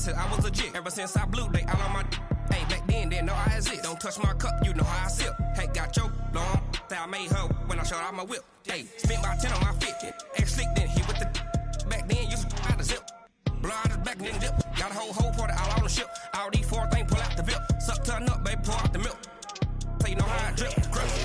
said I was legit. Ever since I blew, they all on my hey, back then, didn't know I exist. Don't touch my cup, you know how I sip. Hey, got your long, say I made her when I showed out my whip. Hey, spent about 10 on my 50. Ex-slick, then hit with the back then, used to out the zip. Blow out his back, then dip. Got a whole party all on the ship. All these four things, pull out the VIP. Suck, turn up, baby, pour out the milk. So you know how I drip, crush.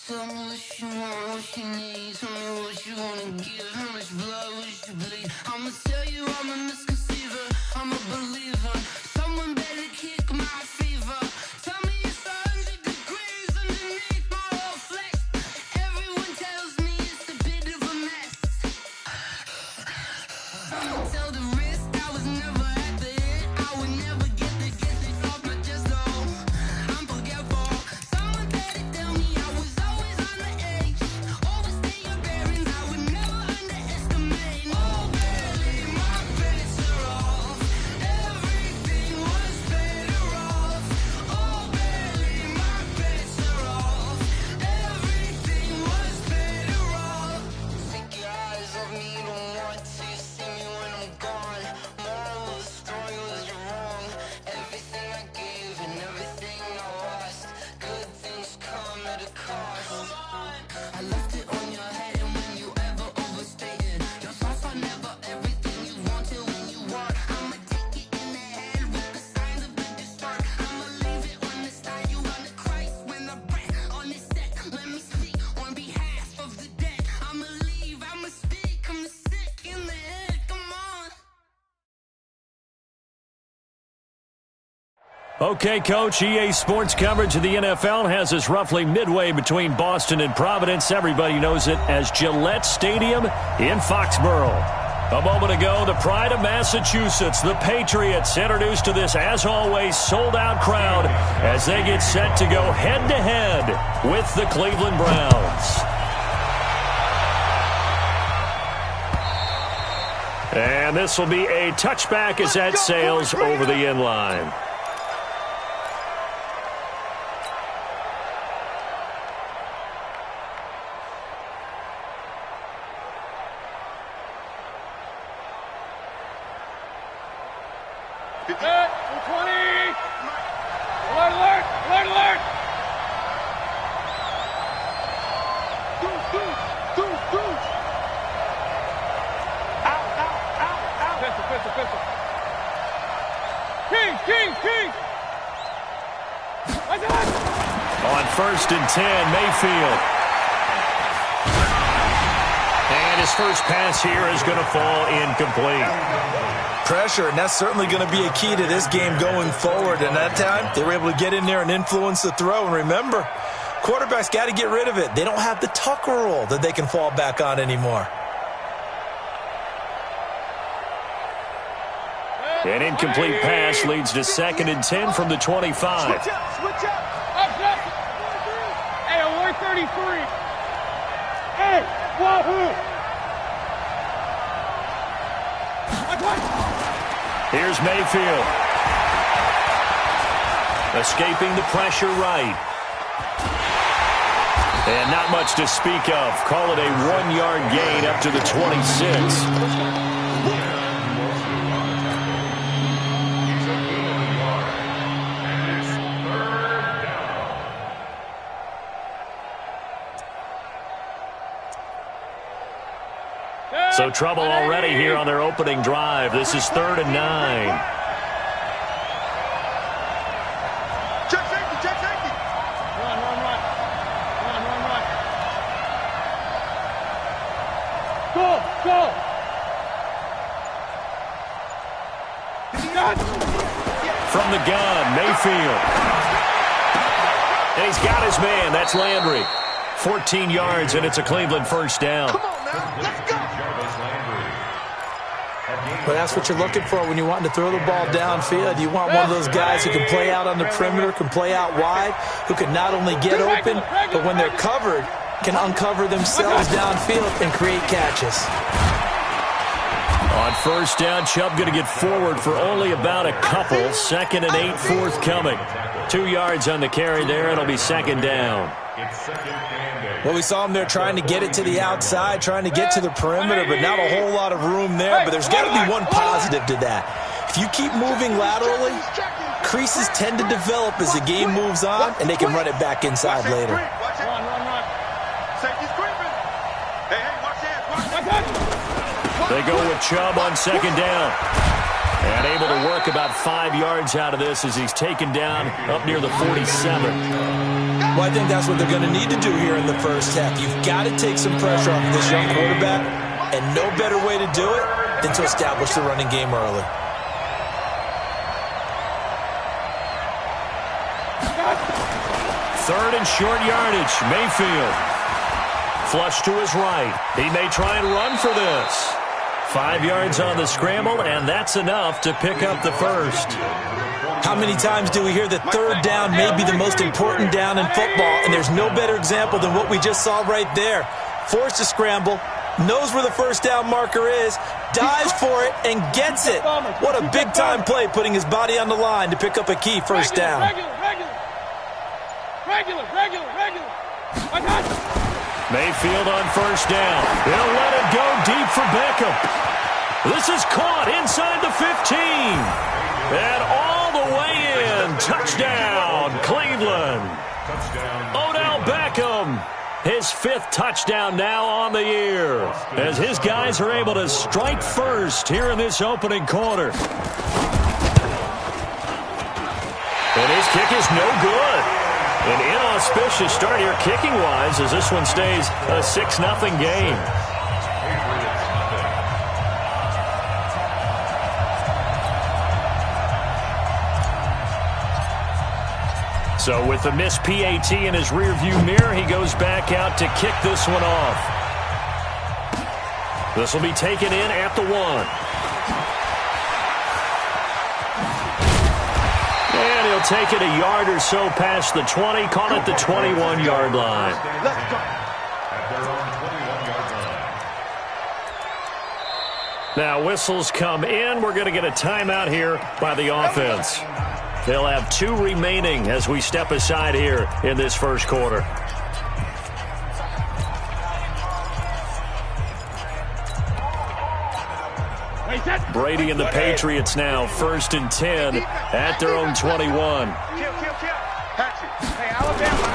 Tell me what you want, what you need. Tell me what you wanna give. How much blood would you bleed? I'ma tell you I'm a misconceiver. I'm a believer. Someone better kick my fever. Tell me it's 100 degrees underneath my whole flesh. Everyone tells me it's a bit of a mess. I'ma tell the risk I was never at the end. I would never get the off my chest though. I'm forgetful. Someone better tell me I was always on the edge. Overstay your bearings, I would never underestimate. Oh, barely my bets are off. Everything was better off. Oh, barely my bets are off. Everything was better off. Take your eyes off me, don't want to see me when I'm gone. Moral of the story was you're wrong. Everything I gave and everything I lost. Good things come at a cost. I left it on your head, and when you ever overstated, your thoughts are never everything you wanted when you want. I'ma take it in the head with the signs of a distort. I'ma leave it on the side. You on the Christ when the breath on this set. Let me speak on behalf of the dead. I'ma leave, I'ma speak. I'm the sick in the head. Come on. Okay, Coach, EA Sports coverage of the NFL has us roughly midway between Boston and Providence. Everybody knows it as Gillette Stadium in Foxborough. A moment ago, the pride of Massachusetts, the Patriots, introduced to this, as always, sold-out crowd as they get set to go head-to-head with the Cleveland Browns. And this will be a touchback as that sails over the end line. On 1st and 10, Mayfield. And his first pass here is going to fall incomplete. Pressure, and that's certainly going to be a key to this game going forward. And that time, they were able to get in there and influence the throw. And remember, quarterbacks got to get rid of it. They don't have the Tucker rule that they can fall back on anymore. An incomplete pass leads to 2nd and 10 from the 25. Switch up. Hey, 133. Hey, wahoo. Here's Mayfield. Escaping the pressure right. And not much to speak of. Call it a 1-yard gain up to the 26. So trouble already here on their opening drive. This is 3rd and 9. Check safety. Run. Go. From the gun, Mayfield. And he's got his man. That's Landry. 14 yards, and it's a Cleveland first down. Come on now, let's go. But that's what you're looking for when you're wanting to throw the ball downfield. You want one of those guys who can play out on the perimeter, can play out wide, who can not only get open, but when they're covered, can uncover themselves downfield and create catches. On first down, Chubb going to get forward for only about a couple. 2nd and 8 forthcoming. 2 yards on the carry there. It'll be 2nd down. Well, we saw him there trying to get it to the outside, trying to get to the perimeter, but not a whole lot of room there. But there's got to be one positive to that. If you keep moving laterally, creases tend to develop as the game moves on, and they can run it back inside later. Run. Safety's creeping. Hey, watch hands. They go with Chubb on 2nd down. And able to work about 5 yards out of this as he's taken down up near the 47. Well, I think that's what they're going to need to do here in the first half. You've got to take some pressure off of this young quarterback, and no better way to do it than to establish the running game early. Third and short yardage. Mayfield. Flush to his right. He may try and run for this. 5 yards on the scramble, and that's enough to pick up the first. How many times do we hear that third down may be the most important down in football, and there's no better example than what we just saw right there. Forced to scramble, knows where the first down marker is, dives for it, and gets it. What a big-time play, putting his body on the line to pick up a key first down. Regular. I got you. Mayfield on first down. He'll let it go deep for Beckham. This is caught inside the 15. And all the way in. Touchdown, Cleveland. Odell Beckham. His 5th touchdown now on the year. As his guys are able to strike first here in this opening quarter. And his kick is no good. An inauspicious start here kicking-wise as this one stays a 6-0 game. So with the missed PAT in his rearview mirror, he goes back out to kick this one off. This will be taken in at the 1. And he'll take it a yard or so past the 20, call it the 21-yard line. Let's go. Now whistles come in. We're going to get a timeout here by the offense. They'll have 2 remaining as we step aside here in this first quarter. Brady and the Patriots now 1st and 10 at their own 21. Hey, Alabama.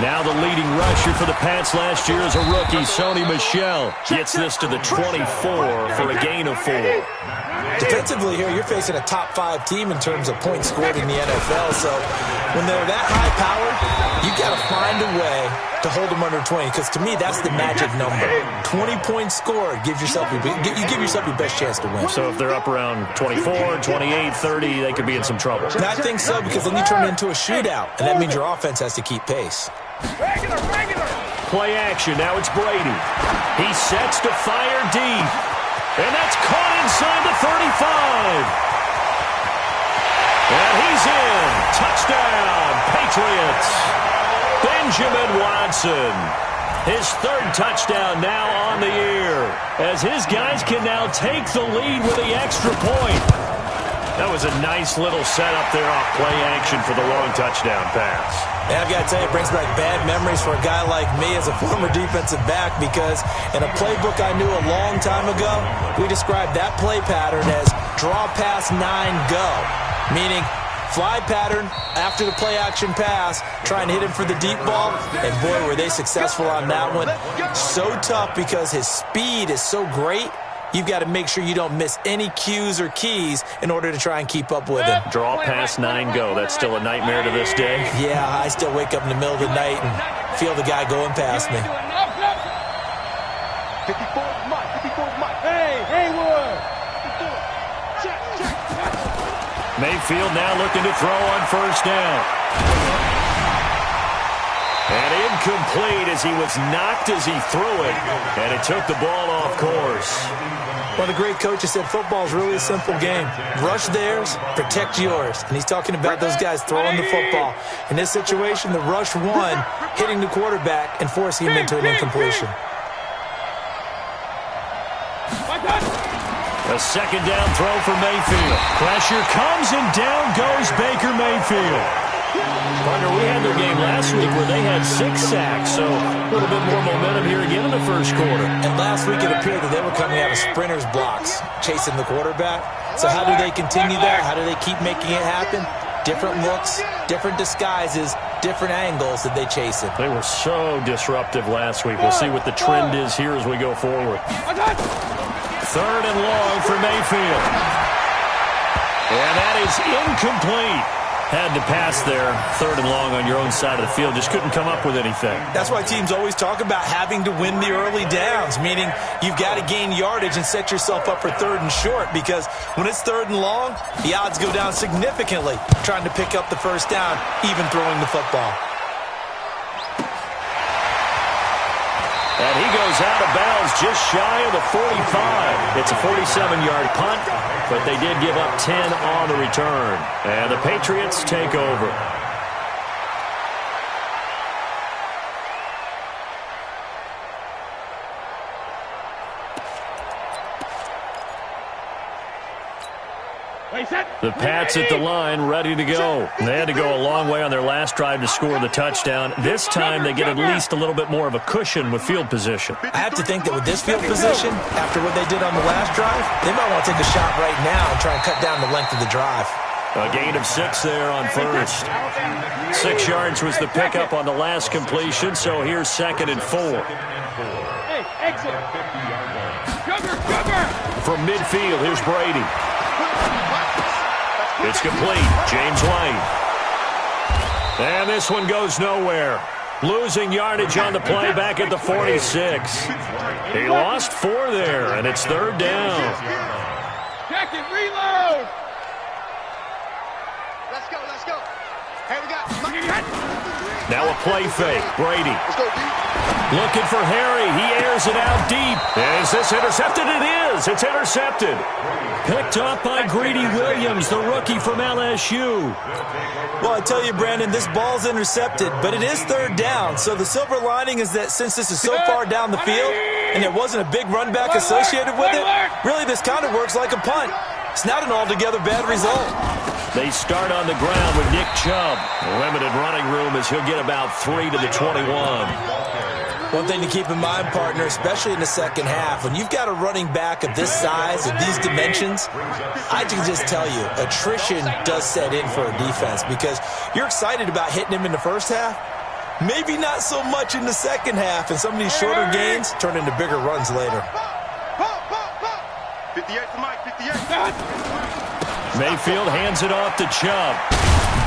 Now the leading rusher for the Pats last year is a rookie, Sony Michel. Gets this to the 24 for a gain of 4. Defensively here, you're facing a top 5 team in terms of points scored in the NFL. So when they're that high powered, you got to find a way to hold them under 20. Because to me, that's the magic number. 20 points scored gives yourself you give yourself your best chance to win. So if they're up around 24, 28, 30, they could be in some trouble. And I think so, because then you turn it into a shootout, and that means your offense has to keep pace. Regular. Play action. Now it's Brady. He sets to fire deep. And that's caught inside the 35. And he's in. Touchdown, Patriots. Benjamin Watson. His 3rd touchdown now on the year. As his guys can now take the lead with the extra point. That was a nice little setup there off play action for the long touchdown pass. And I've got to tell you, it brings back bad memories for a guy like me as a former defensive back, because in a playbook I knew a long time ago, we described that play pattern as draw pass 9 go, meaning Fly pattern after the play-action pass, trying to hit him for the deep ball, and boy, were they successful on that one. So tough because his speed is so great. You've got to make sure you don't miss any cues or keys in order to try and keep up with him. Draw pass, 9 go. That's still a nightmare to this day. Yeah, I still wake up in the middle of the night and feel the guy going past me. 54's Mike. 54's Mike. Hey, Haywood. Check. Mayfield now looking to throw on first down. And incomplete as he was knocked as he threw it, and it took the ball off course. Well, the great coach has said football is really a simple game. Rush theirs, protect yours. And he's talking about those guys throwing the football. In this situation, the rush won, hitting the quarterback and forcing him into an incompletion. A second down throw for Mayfield. Pressure comes and down goes Baker Mayfield. Partner, we had their game last week where they had 6 sacks, so a little bit more momentum here again in the first quarter. And last week it appeared that they were coming out of sprinters blocks, chasing the quarterback. So how do they continue that? How do they keep making it happen? Different looks, different disguises, different angles that they chase it. They were so disruptive last week. We'll see what the trend is here as we go forward. Third and long for Mayfield. And that is incomplete. Had to pass there, third and long on your own side of the field. Just couldn't come up with anything. That's why teams always talk about having to win the early downs, meaning you've got to gain yardage and set yourself up for third and short, because when it's third and long, the odds go down significantly trying to pick up the first down, even throwing the football. And he goes out of bounds just shy of the 45. It's a 47-yard punt, but they did give up 10 on the return. And the Patriots take over. The Pats at the line, ready to go. They had to go a long way on their last drive to score the touchdown. This time they get at least a little bit more of a cushion with field position. I have to think that with this field position, after what they did on the last drive, they might want to take a shot right now and try and cut down the length of the drive. A gain of 6 there on first. 6 yards was the pickup on the last completion, so here's 2nd and 4. Hey, exit. Cover. From midfield, here's Brady. It's complete. James White. And this one goes nowhere. Losing yardage on the play back at the 46. He lost 4 there, and it's third down. Check it, reload. Let's go. Hey, we got. Now a play fake. Brady. Looking for Harry. He airs it out deep. Is this intercepted? It is. It's intercepted. Picked up by Greedy Williams, the rookie from LSU. Well, I tell you, Brandon, this ball's intercepted, but it is third down. So the silver lining is that since this is so far down the field and there wasn't a big run back associated with it, really this kind of works like a punt. It's not an altogether bad result. They start on the ground with Nick Chubb. Limited running room as he'll get about 3 to the 21. One thing to keep in mind, partner, especially in the second half, when you've got a running back of this size, of these dimensions, I can just tell you, attrition does set in for a defense because you're excited about hitting him in the first half, maybe not so much in the second half, and some of these shorter gains turn into bigger runs later. 58 for Mike, 58. Mayfield hands it off to Chubb.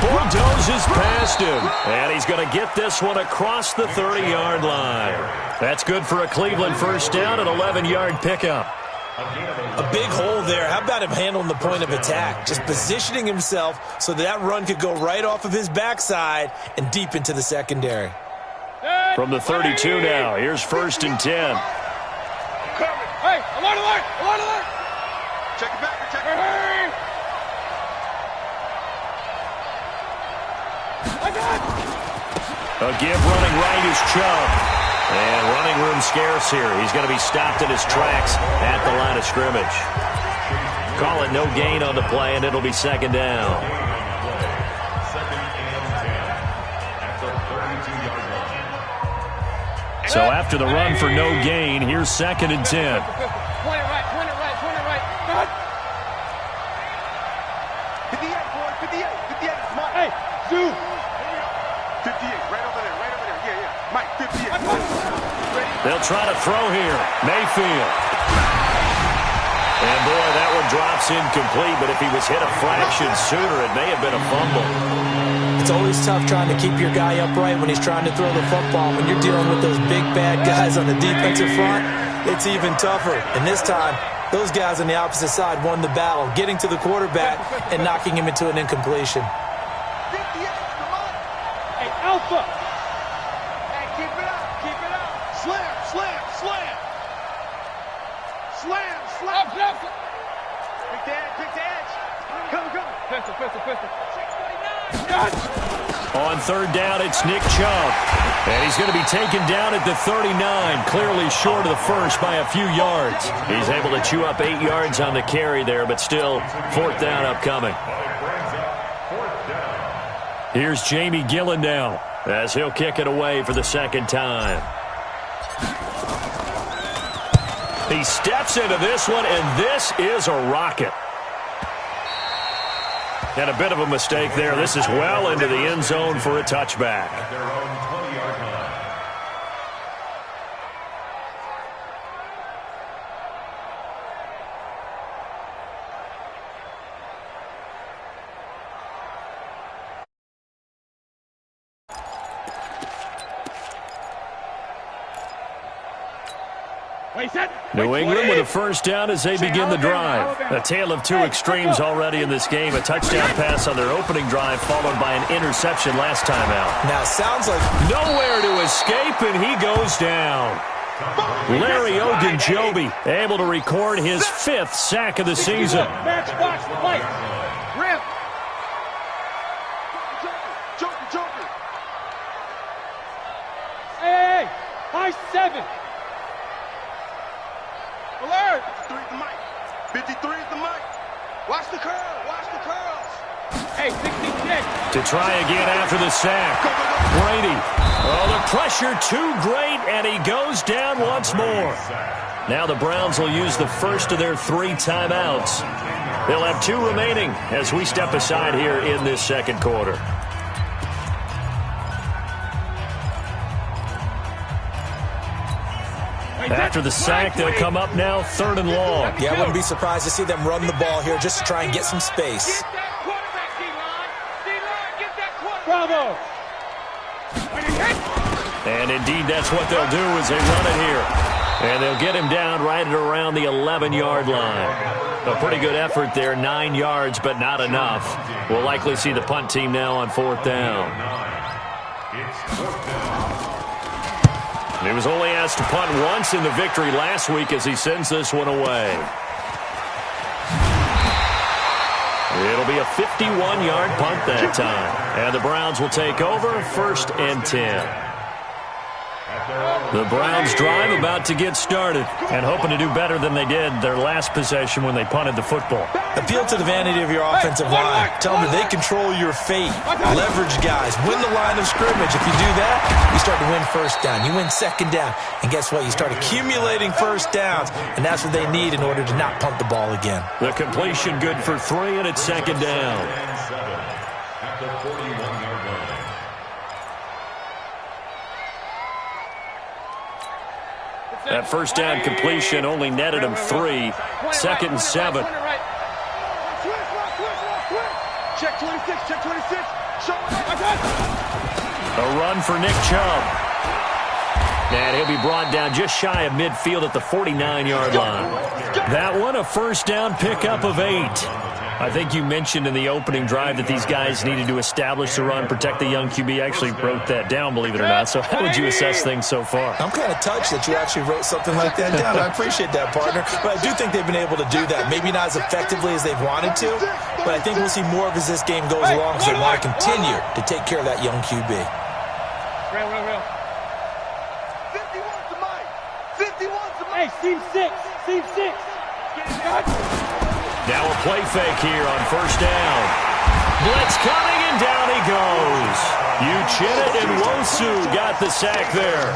Bulldozes past him, and he's going to get this one across the 30-yard line. That's good for a Cleveland first down, an 11-yard pickup. A big hole there. How about him handling the point of attack? Just positioning himself so that run could go right off of his backside and deep into the secondary. From the 32 now, here's 1st and 10. Hey, alert! Check it back, check it back. A give running right is Chubb. And running room scarce here. He's going to be stopped in his tracks at the line of scrimmage. Call it no gain on the play, and it'll be 2nd down. So after the run for no gain, here's 2nd and 10. Point it right. 58, boy, 58. Hey, Zoo. 58, right over there. Yeah. Mike, 58. They'll try to throw here. Mayfield. And, boy, that one drops incomplete, but if he was hit a fraction sooner, it may have been a fumble. It's always tough trying to keep your guy upright when he's trying to throw the football. When you're dealing with those big, bad guys on the defensive front, it's even tougher. And this time, those guys on the opposite side won the battle, getting to the quarterback and knocking him into an incompletion. Hey, Alpha. Hey, keep it up. Slam. Big dash. Come. Pistol. 649. On third down, it's Nick Chubb. And he's going to be taken down at the 39, clearly short of the first by a few yards. He's able to chew up 8 yards on the carry there, but still fourth down upcoming. Here's Jamie Gillen now as he'll kick it away for the second time. He steps into this one, and this is a rocket. And a bit of a mistake there. This is well into the end zone for a touchback. New England with a first down as they begin the drive. A tale of two extremes already in this game. A touchdown pass on their opening drive followed by an interception last time out. Now, sounds like nowhere to escape, and he goes down. Larry Ogunjobi able to record his 5th sack of the season. Matchbox play. Rip. Joker. Hey. High 7. Alert! 53 is the mic. 53 is the mic. Watch the curls. Hey, 66. To try again after the sack. Brady. Oh, the pressure too great, and he goes down once more. Now the Browns will use the first of their 3 timeouts. They'll have 2 remaining as we step aside here in this second quarter. After the sack, they'll come up now 3rd and long. Yeah, I wouldn't be surprised to see them run the ball here just to try and get some space. Get that quarterback, D-line. Get that quarterback. Bravo. And indeed, that's what they'll do as they run it here. And they'll get him down right at around the 11-yard line. A pretty good effort there, 9 yards, but not enough. We'll likely see the punt team now on 4th down. He was only asked to punt once in the victory last week as he sends this one away. It'll be a 51-yard punt that time. And the Browns will take over 1st and 10. The Browns drive about to get started and hoping to do better than they did their last possession when they punted the football. Appeal to the vanity of your offensive line. Tell them that they control your fate. Leverage guys. Win the line of scrimmage. If you do that, you start to win first down. You win second down. And guess what? You start accumulating first downs. And that's what they need in order to not punt the ball again. The completion good for 3, and it's 2nd down. At the 41-yard line. That first down completion only netted him 3. 2nd and 7. Check 26. Show it. A run for Nick Chubb. And he'll be brought down just shy of midfield at the 49-yard line. That one, a first down pickup of 8. I think you mentioned in the opening drive that these guys needed to establish the run, protect the young QB. I actually wrote that down, believe it or not. So how would you assess things so far? I'm kind of touched that you actually wrote something like that down. I appreciate that, partner. But I do think they've been able to do that. Maybe not as effectively as they've wanted to, but I think we'll see more of as this game goes along because they want to continue to take care of that young QB. Real. 51's the mic. 51's the mic. Hey, Seam 6. Get it. Now a play fake here on first down. Blitz coming, and down he goes. Uchenna and Wosu got the sack there.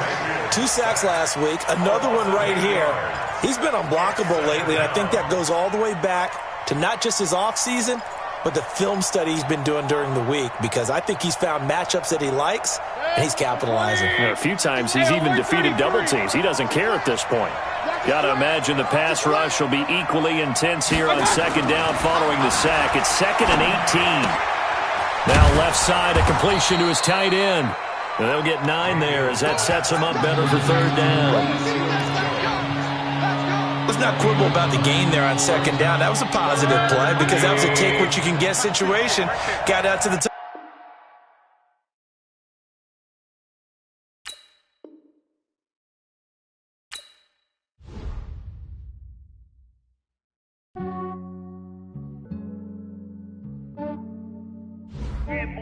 2 sacks last week, another one right here. He's been unblockable lately, and I think that goes all the way back to not just his offseason, with the film study he's been doing during the week, because I think he's found matchups that he likes, and he's capitalizing. A few times he's even defeated double teams. He doesn't care at this point. Got to imagine the pass rush will be equally intense here on second down following the sack. It's 2nd and 18. Now left side, a completion to his tight end. And they'll get 9 there as that sets him up better for third down. Let's not quibble about the gain there on second down. That was a positive play because that was a take-what-you-can-get situation. Got out to the top.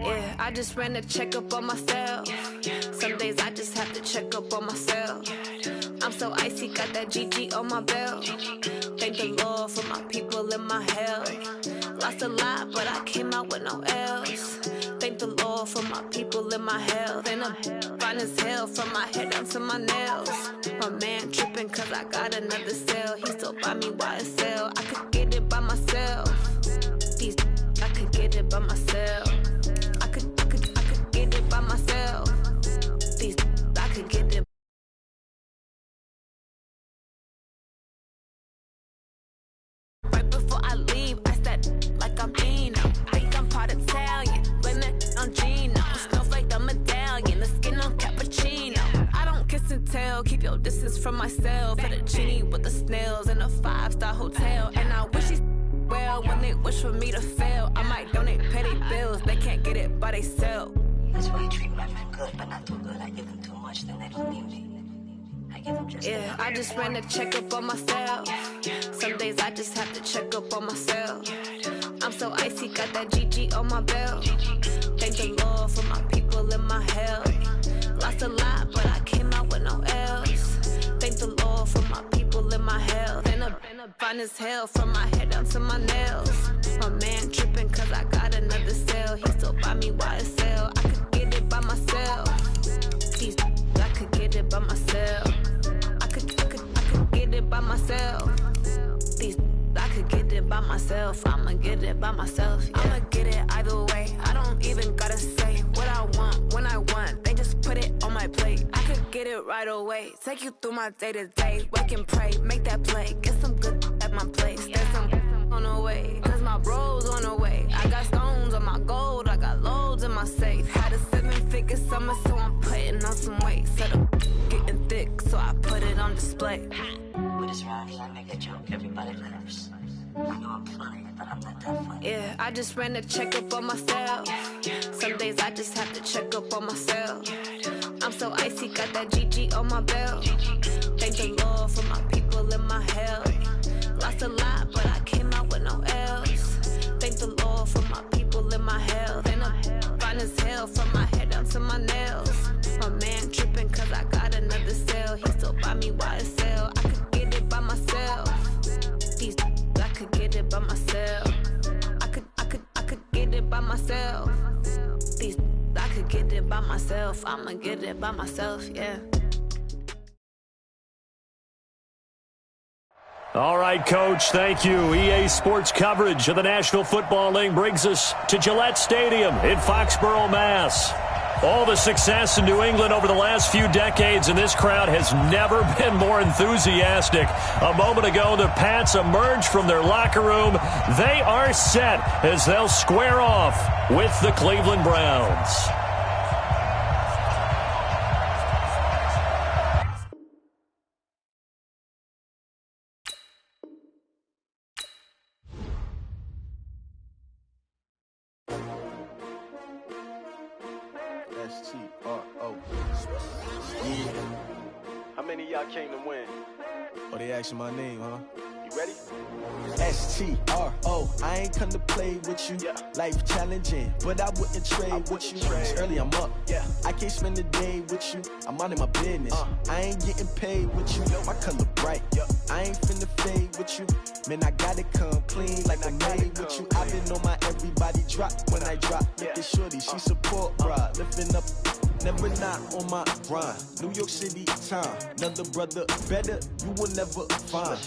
Yeah, I just ran a checkup on myself. Some days I just have to check up on myself. I'm so icy, got that GG on my belt. Thank the Lord for my people and my health. Lost a lot, but I came out with no L's. Thank the Lord for my people and my health. And I'm fine as hell from my head down to my nails. My man tripping cause I got another cell. He still buy me YSL. I could get it by myself. These I could get it by myself. I could get it by myself. These I could get it. Right before I leave, I said like I'm Dino. Think I'm part Italian, blame it on Gino. Snowflake the medallion, the skin on cappuccino. I don't kiss and tell, keep your distance from myself. For the genie with the snails in a 5-star hotel. And I wish he's well when they wish for me to fail. I might donate petty bills, they can't get it by they sell. That's why you treat my men good, but not too good. I give them too much, then they don't need me. I give them just yeah, I just ran a checkup on myself. Some days I just have to check up on myself. I'm so icy, got that GG on my belt. Thank the Lord for my people and my health. Lost a lot, but I came out with no L's. Thank the Lord for my people and my health. And I'm fine as hell from my head down to my nails. My man tripping cause I got another cell. He still buy me YSL. I could get it by myself. These I could get it by myself. I could get it by myself. These I could get it by myself. I'ma get it by myself. Yeah. I'ma get it either way. I don't even gotta say what I want when I want. They just put it on my plate. I could get it right away. Take you through my day to day. Wake and pray, make that play. Get some good at my place. There's some on the way, cause my bros on the way. I got stones on my gold. I got loads in my safe. Had a 7-figure summer, so I'm putting on some weight. Set up getting thick, so I put it on display. with his rhymes. I make a joke, everybody laughs. I know I'm funny, but I'm not that funny. Yeah, I just ran a checkup on myself. Some days I just have to check up on myself. I'm so icy, got that GG on my belt. Thank the Lord for my people and my health. Lost a lot, but I came out with no L's. Thank the Lord for my people and my health. And I'm fine as hell from my head down to my nails. My man tripping cause I got another cell. He still buy me YSL. I could get it by myself. These I could get it by myself. I could get it by myself. These I could get it by myself. I'ma get it by myself, yeah. All right, Coach, thank you. EA Sports coverage of the National Football League brings us to Gillette Stadium in Foxborough, Mass. All the success in New England over the last few decades, and this crowd has never been more enthusiastic. A moment ago, the Pats emerged from their locker room. They are set as they'll square off with the Cleveland Browns. S-T-R-O. Yeah. How many of y'all came to win? Oh, they asking my name, huh? You ready? S-T-R-O. I ain't come to play with you. Yeah. Life challenging, but I wouldn't trade with you. It's early, I'm up. Yeah. I can't spend the day with you. I'm minding my business. I ain't getting paid with you. My color bright. I ain't finna fade with you. Man, I gotta come clean like I'm made with you. I've been on my everybody drop when I drop. Look at shorty, she support, bruh. Lifting up, never not on my grind. New York City time, another brother better, you will never find.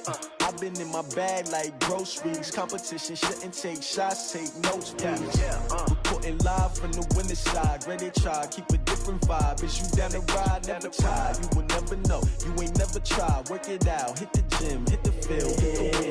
I've been in my bag like groceries. Competition shouldn't take shots, take notes, please. Reporting live from the winning side. Ready to try, keep a different vibe. Is you down the ride? Never tired. You will never know. You ain't never tried. Work it out. Hit the gym, hit the field.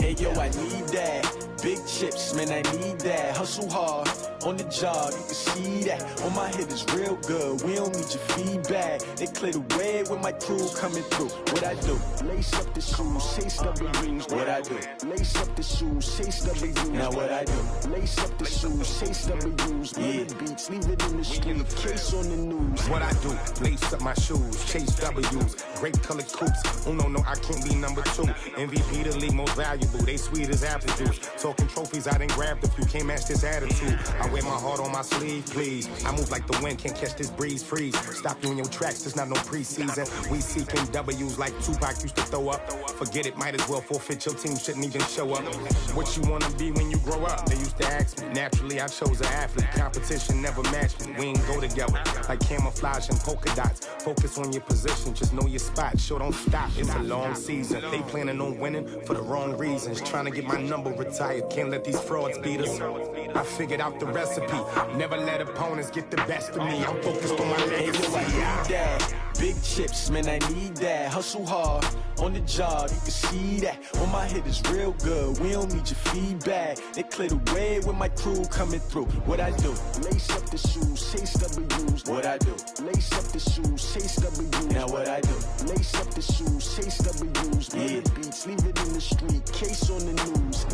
Hey, yo, I need that. Big chips, man, I need that. Hustle hard on the job, you can see that. On my head is real good. We don't need your feedback. They clear the way with my crew coming through. What I do? Lace up the shoes, chase W's. What I do? Lace up the shoes, chase W's. Now what I do? Lace up the shoes, chase W's. Yeah, beats, leave it in the street. Case on the news. What I do? Lace up my shoes, chase W's. Grape colored coops. Oh no, I can't be number 2. MVP the league most valuable. They sweet as apple juice. Talking trophies, I done grabbed a few. Can't match this attitude. I wear my heart on my sleeve, please. I move like the wind, can't catch this breeze, freeze. Stop you in your tracks, there's not no preseason. We seeking W's like Tupac used to throw up. Forget it, might as well forfeit. Your team shouldn't even show up. What you wanna be when you grow up? They used to ask me. Naturally, I chose an athlete. Competition never matched me. We ain't go together like camouflage and polka dots. Focus on your position, just know your spot. Sure, don't stop. It's a long season. They planning on winning for the wrong reasons. Trying to get my number retired. Can't let these frauds beat us. I figured out the recipe. Never let opponents get the best of me. I'm focused on my legacy. I need that. Big chips, man, I need that. Hustle hard on the job, you can see that. On my head is real good. We don't need your feedback. They clear the way with my crew coming through. What I do? Lace up the shoes, chase W's. What I do? Lace up the shoes, chase W's. Now what I do? Lace up the shoes, chase W's. Yeah, beats, leave it in the street. Case on the news.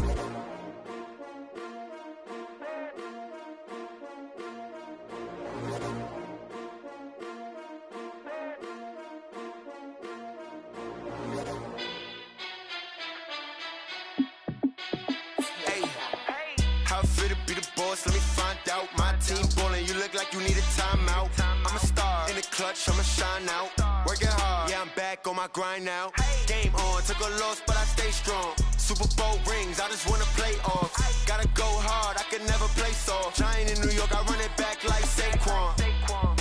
Let me find out. My team ballin', you look like you need a timeout. I'm a star in the clutch, I'ma shine out. Working hard, yeah, I'm back on my grind now. Game on, took a loss, but I stay strong. Super Bowl rings, I just wanna play off. Gotta go hard, I can never play soft. Giant in New York, I run it back like Saquon.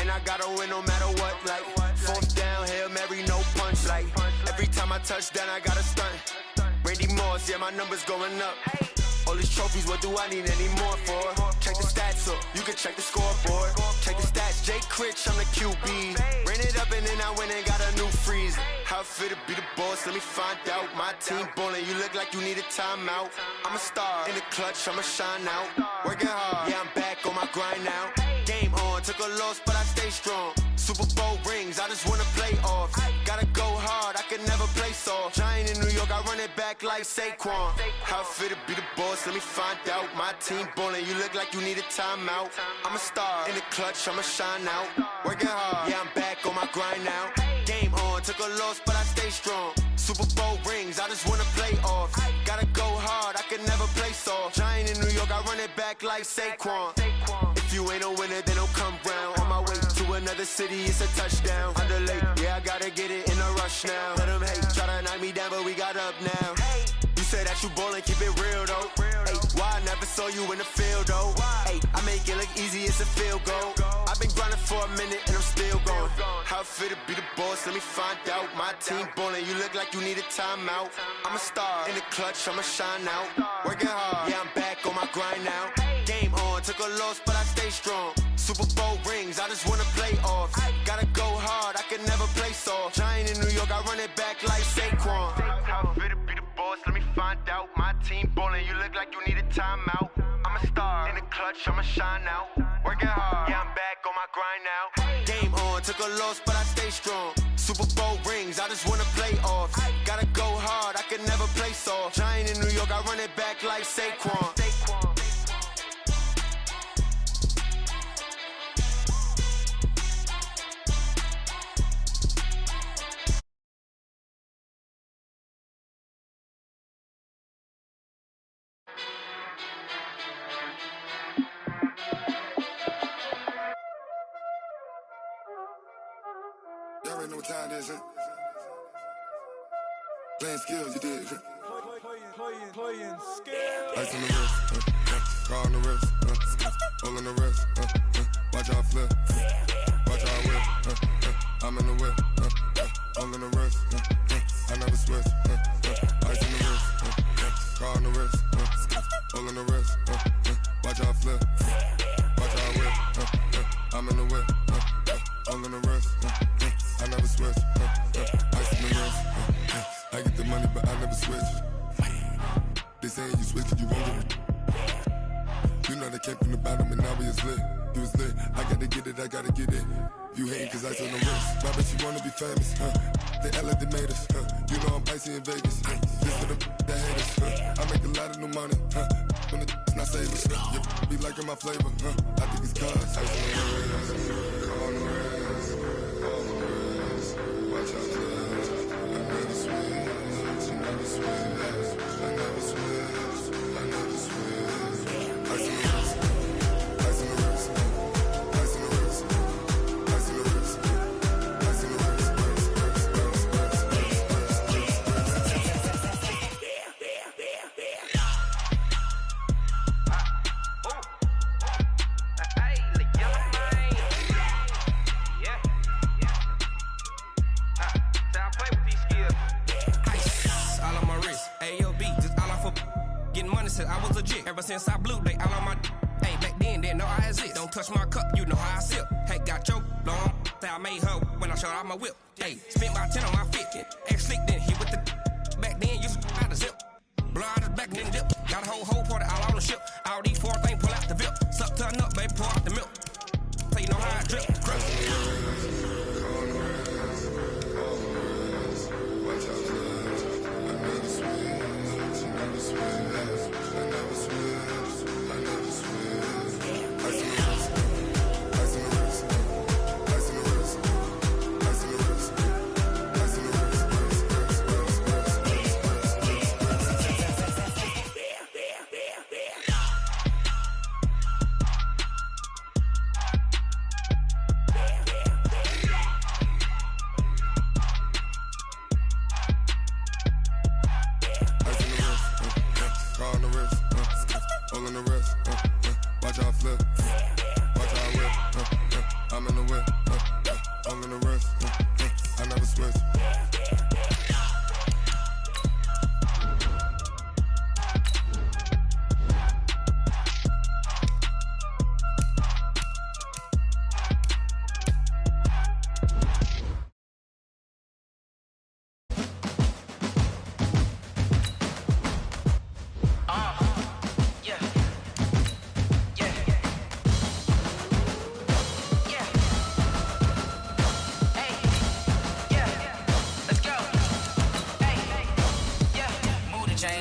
And I gotta win no matter what, like 4th down, Hail Mary, no punch. Like every time I touch down, I gotta stunt. Randy Moss, yeah, my numbers going up. All these trophies, what do I need any more for? Check the stats up, you can check the scoreboard. Check the stats, Jay Critch, I'm the QB. Ran it up and then I went and got a new freeze. How it feel to be the boss, let me find out. My team ballin', you look like you need a timeout. I'm a star in the clutch, I'ma shine out. Working hard, yeah, I'm back on my grind now. Game on, took a loss, but I stay strong. Super Bowl rings, I just wanna play off. Gotta go hard, I can never play soft. Giant in New York, I run it back like Saquon. How it feel to be the boss, let me find out. My team ballin', you look like you need a timeout. I'm a star in the clutch, I'ma shine out. Working hard, yeah, I'm back on my grind now. Game on, took a loss, but I stay strong. Super Bowl rings, I just wanna play off. Gotta go hard, I can never play soft. Giant in New York, I run it back like Saquon. If you ain't a winner, then don't come round. On my way to another city, it's a touchdown. Underlay, yeah, I gotta get it in a rush now. Let them hate, try to knock me down, but we got up now. You say that you ballin', keep it real though. Ay, why I never saw you in the field though? Ay, I make it look easy, it's a field goal. I've been grinding for a minute and I'm still going. How it feel to be the boss, let me find out. My team ballin', you look like you need a timeout. I'm a star in the clutch, I'ma shine out. Working hard, yeah, I'm back on my grind now. Game on, took a loss, but I stay strong. Super Bowl rings, I just wanna play off. Gotta go hard, I can never play soft. Giant in New York, I run it back like Saquon. How it feel to be the boss, let me find out. My team ballin', you look like you need a timeout. I'm a star in the clutch, I'ma shine out. Working hard, yeah, I'm back on my grind now. Game on, took a loss, but I stay strong. Super Bowl rings, I just wanna play off. Gotta go hard, I can never play soft. Giant in New York, I run it back like Saquon. Y'all already know what time it is, huh? Playing skills, you did, huh? Playing skills. Ice on the wrist, car on the wrist, all on the wrist, watch out flip, watch out whip, I'm in the whip, all on the wrist, I never switch, ice on the wrist. all on the rest. I never switch. Ice in the wrist. I get the money, but I never switch. They saying you switch, you won't get it. You know they came from the bottom and now we is lit. You was lit. I gotta get it, I gotta get it. You hate cause ice on the wrist. Why bet you wanna be famous? They act like they made us. You know I'm icy in Vegas. This for the that hate us. I make a lot of new money. When it's not savers. You be liking my flavor. I think it's cause ice on the wrist. On the wrist. On the wrist. Watch out for us. I never switch. I never switch. I never switch. I never switch. Ice on the wrist. Ice on the wrist. Ice on the wrist. Ice on the wrist. Ice on the wrist. I was legit. Ever since I blew, they all on my hey, back then, didn't know I exist. Don't touch my cup, you know how I sip. Hey, got your long, say I made her when I showed out my whip. Hey, spent my 10 on my 50. Ex-slick, then hit with the back then, used to out the zip. Blow out his back, then dip. Got a whole party all on the ship. All these four things, pull out the VIP. Suck, turn up, baby, pour out the milk. So you know how I drip. Crush.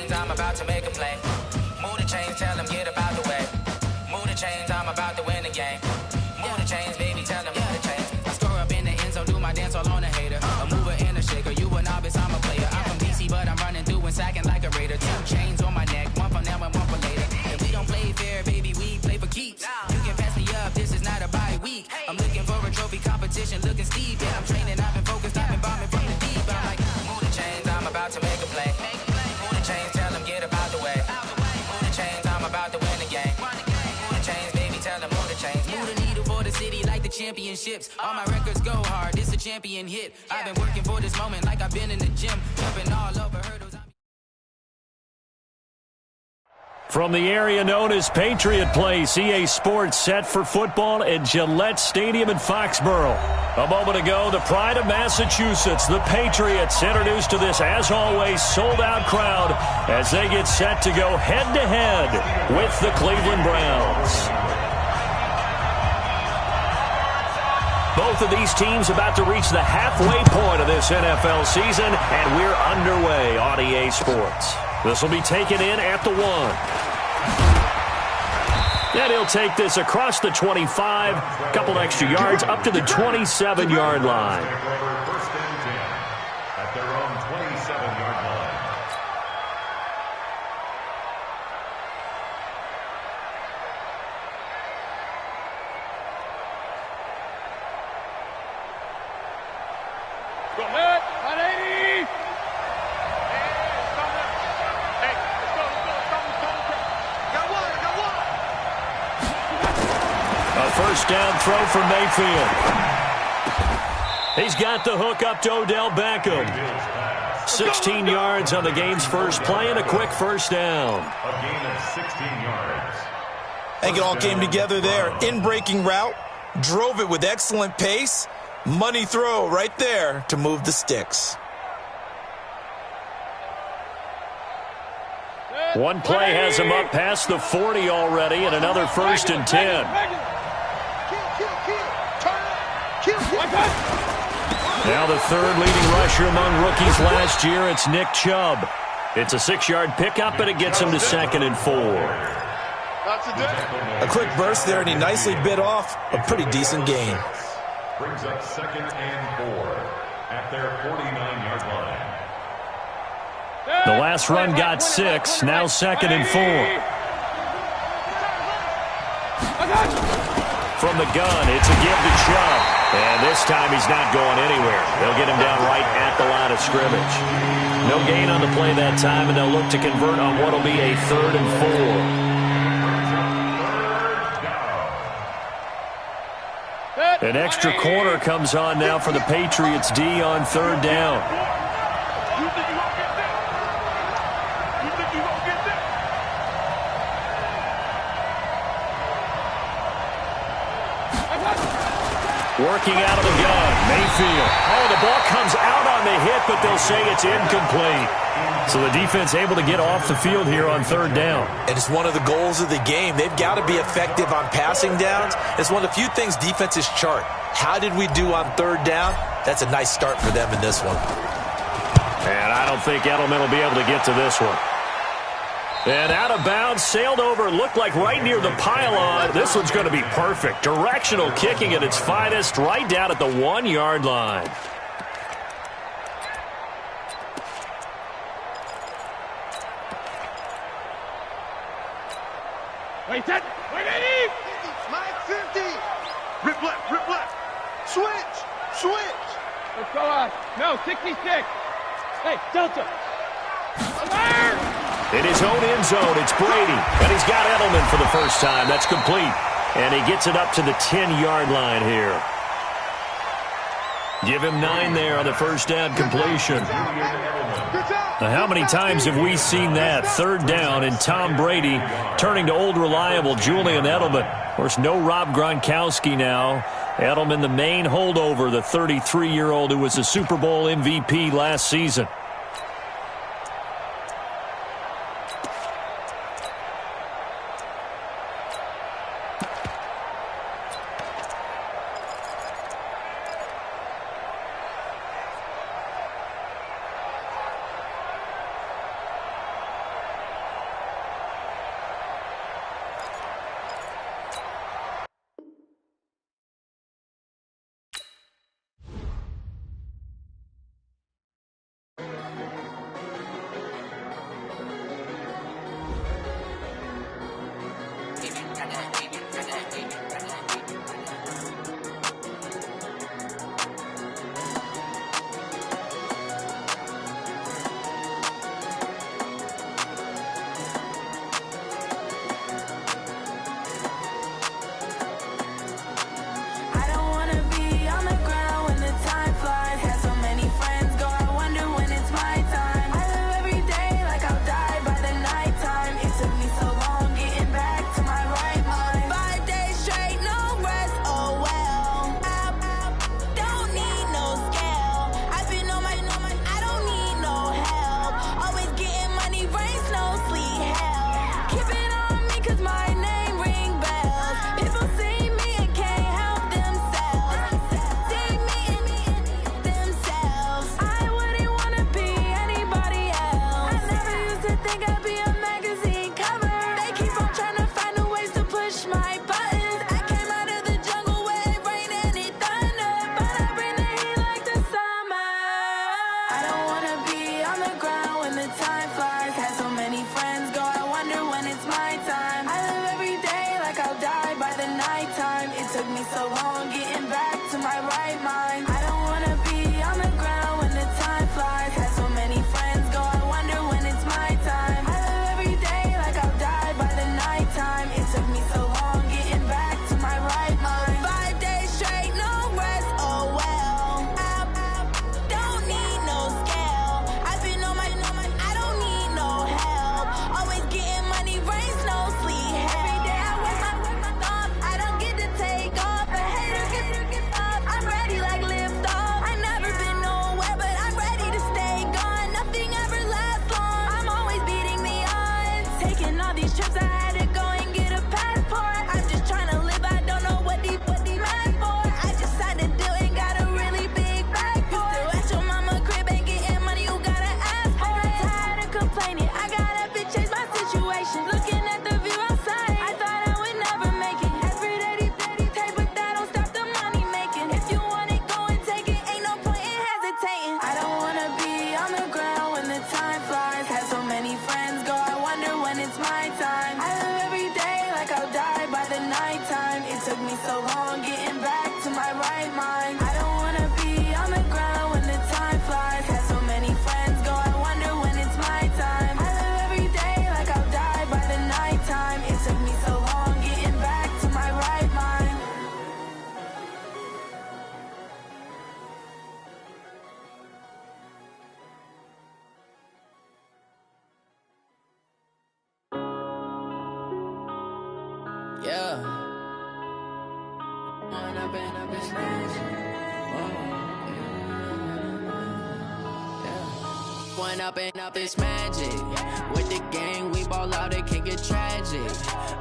I'm about to make a play. Move the chains, tell them get up out the way. Move the chains, I'm about to win the game. Move the chains, baby, tell them move the chains. I score up in the end zone, do my dance all on a hater. A mover and a shaker, you a novice, I'm a player. I'm from DC, but I'm running through and sacking like a raider. 2 chains on my neck, one for now and one for later. If we don't play fair, baby, we play for keeps. You can pass me up, this is not a bye week. I'm looking for a trophy competition, looking steep. Yeah, I'm training, I've been focused, I've been bombing from the deep. I'm like, move the chains, I'm about to make a play. Move the chains, tell them get up out the way. Move the chains, I'm about to win the game. Move the chains, baby, tell them move the chains. Move the needle for the city like the championships. All my records go hard, this a champion hit. I've been working for this moment like I've been in the gym. Jumping all over hurdles. From the area known as Patriot Place, EA Sports set for football at Gillette Stadium in Foxborough. A moment ago, the pride of Massachusetts, the Patriots, introduced to this, as always, sold-out crowd as they get set to go head-to-head with the Cleveland Browns. Both of these teams about to reach the halfway point of this NFL season, and we're underway on EA Sports. This will be taken in at the 1. And he'll take this across the 25, a couple extra yards, up to the 27-yard line. First and 10 at their own 27-yard line. Go ahead, 180. A first down throw for Mayfield. He's got the hook up to Odell Beckham. 16 yards on the game's first play and a quick first down. A gain of 16 yards. I think it all came together there. In-breaking route, drove it with excellent pace, Money throw right there to move the sticks. One play has him up past the 40 already, and another 1st and 10. Now the third leading rusher among rookies last year, it's Nick Chubb. It's a 6-yard pickup, and it gets him to 2nd and 4. A quick burst there, and he nicely bit off a pretty decent gain. Brings up 2nd and 4 at their 49-yard line. The last run got 6, now 2nd and 4. From the gun, it's a give to Chubb. And this time he's not going anywhere. They'll get him down right at the line of scrimmage. No gain on the play that time, and they'll look to convert on what will be a 3rd and 4. An extra corner comes on now for the Patriots D on 3rd down. Working out of the gun, Mayfield. Oh, the ball comes out on the hit, but they'll say it's incomplete. So the defense able to get off the field here on 3rd down. And it's one of the goals of the game. They've got to be effective on passing downs. It's one of the few things defenses chart. How did we do on 3rd down? That's a nice start for them in this one. And I don't think Edelman will be able to get to this one. And out of bounds, sailed over, looked like right near the pylon. This one's going to be perfect. Directional kicking at its finest, right down at the 1-yard line. Wait, that. Wait, Eddie! Mike 50. Rip left, rip left. Switch, switch. Let's go out. No, 66. Hey, Delta. Alert! In his own end zone, it's Brady. And he's got Edelman for the first time. That's complete. And he gets it up to the 10-yard line here. Give him 9 there on the first down completion. Now, how many times have we seen that? 3rd down and Tom Brady turning to old reliable Julian Edelman. Of course, no Rob Gronkowski now. Edelman, the main holdover, the 33-year-old who was a Super Bowl MVP last season. Like Yeah. When I've been smashing. When up and up, it's magic. With the gang, we ball out, it can get tragic.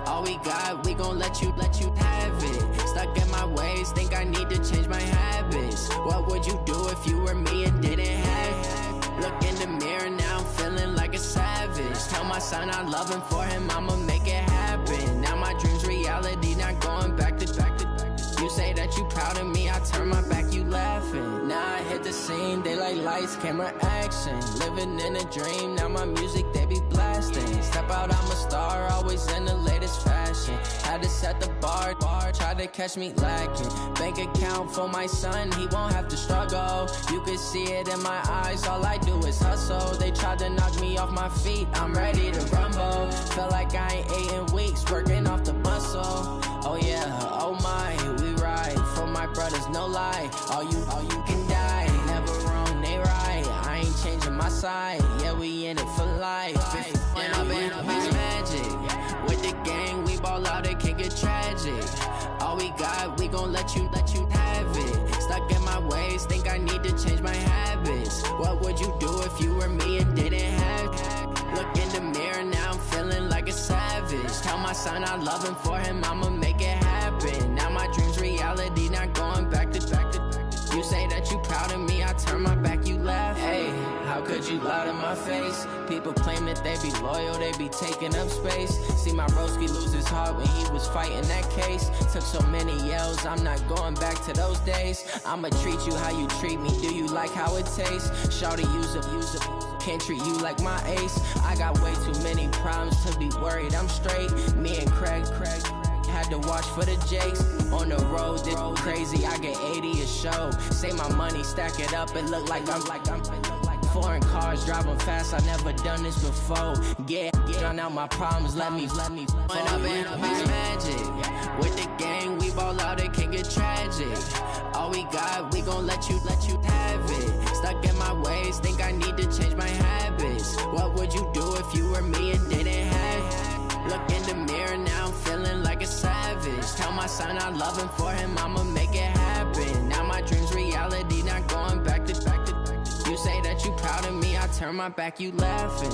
All we got, we gon' let you have it. Stuck in my ways, think I need to change my habits. What would you do if you were me and didn't have it? Look in the mirror, now I'm feeling like a savage. Tell my son I'm loving for him, I'ma make it happen. Now my dream's reality, not going back to. You say that you proud of me, I turn my back, you laughing. Now I hit the scene, they like lights, camera, action. Living in a dream, now my music, they be blasting. Step out, I'm a star, always in the latest fashion. Had to set the bar, try to catch me lacking. Bank account for my son, he won't have to struggle. You can see it in my eyes, all I do is hustle. They tried to knock me off my feet, I'm ready to rumble. Feel like I ain't ate in weeks, working off the muscle. Oh yeah, oh my, we ride for my brothers, no lie. All you can die, never wrong, they right. I ain't changing my side, yeah, we in it for life. When I've been it's magic. With the gang, we ball out, it can get tragic. All we got, we gon' let you have it. Stuck in my ways, think I need to change my habits. What would you do if you were me and didn't have it? Look in the mirror, now I'm feeling like a savage. Tell my son I'm loving for him, I'ma make it happen. Now my dream's reality, not going back to. You say that you proud of me, I turn my back, you laugh. Hey, how could you lie to my face? People claim that they be loyal, they be taking up space. See my broski lose his heart when he was fighting that case. Took so many yells, I'm not going back to those days. I'ma treat you how you treat me, do you like how it tastes? Shawty, use up, can't treat you like my ace. I got way too many problems to be worried, I'm straight. Me and Craig had to watch for the Jakes. On the road, this crazy, I get 80 a show. Say my money, stack it up, it look like I'm foreign cars, driving fast, I never done this before. Get drown out my problems, let me When I've been it's magic. With the gang, we ball out, it can get tragic. All we got, we gon' let you have it. Stuck in my ways, think I need to change my habits. What would you do if you were me and didn't have it? Look in the mirror, now I'm feeling like a savage. Tell my son I'm loving for him, I'ma make it happen. Now my dream's reality, not going back to. You say that you proud of me, I turn my back, you laughing.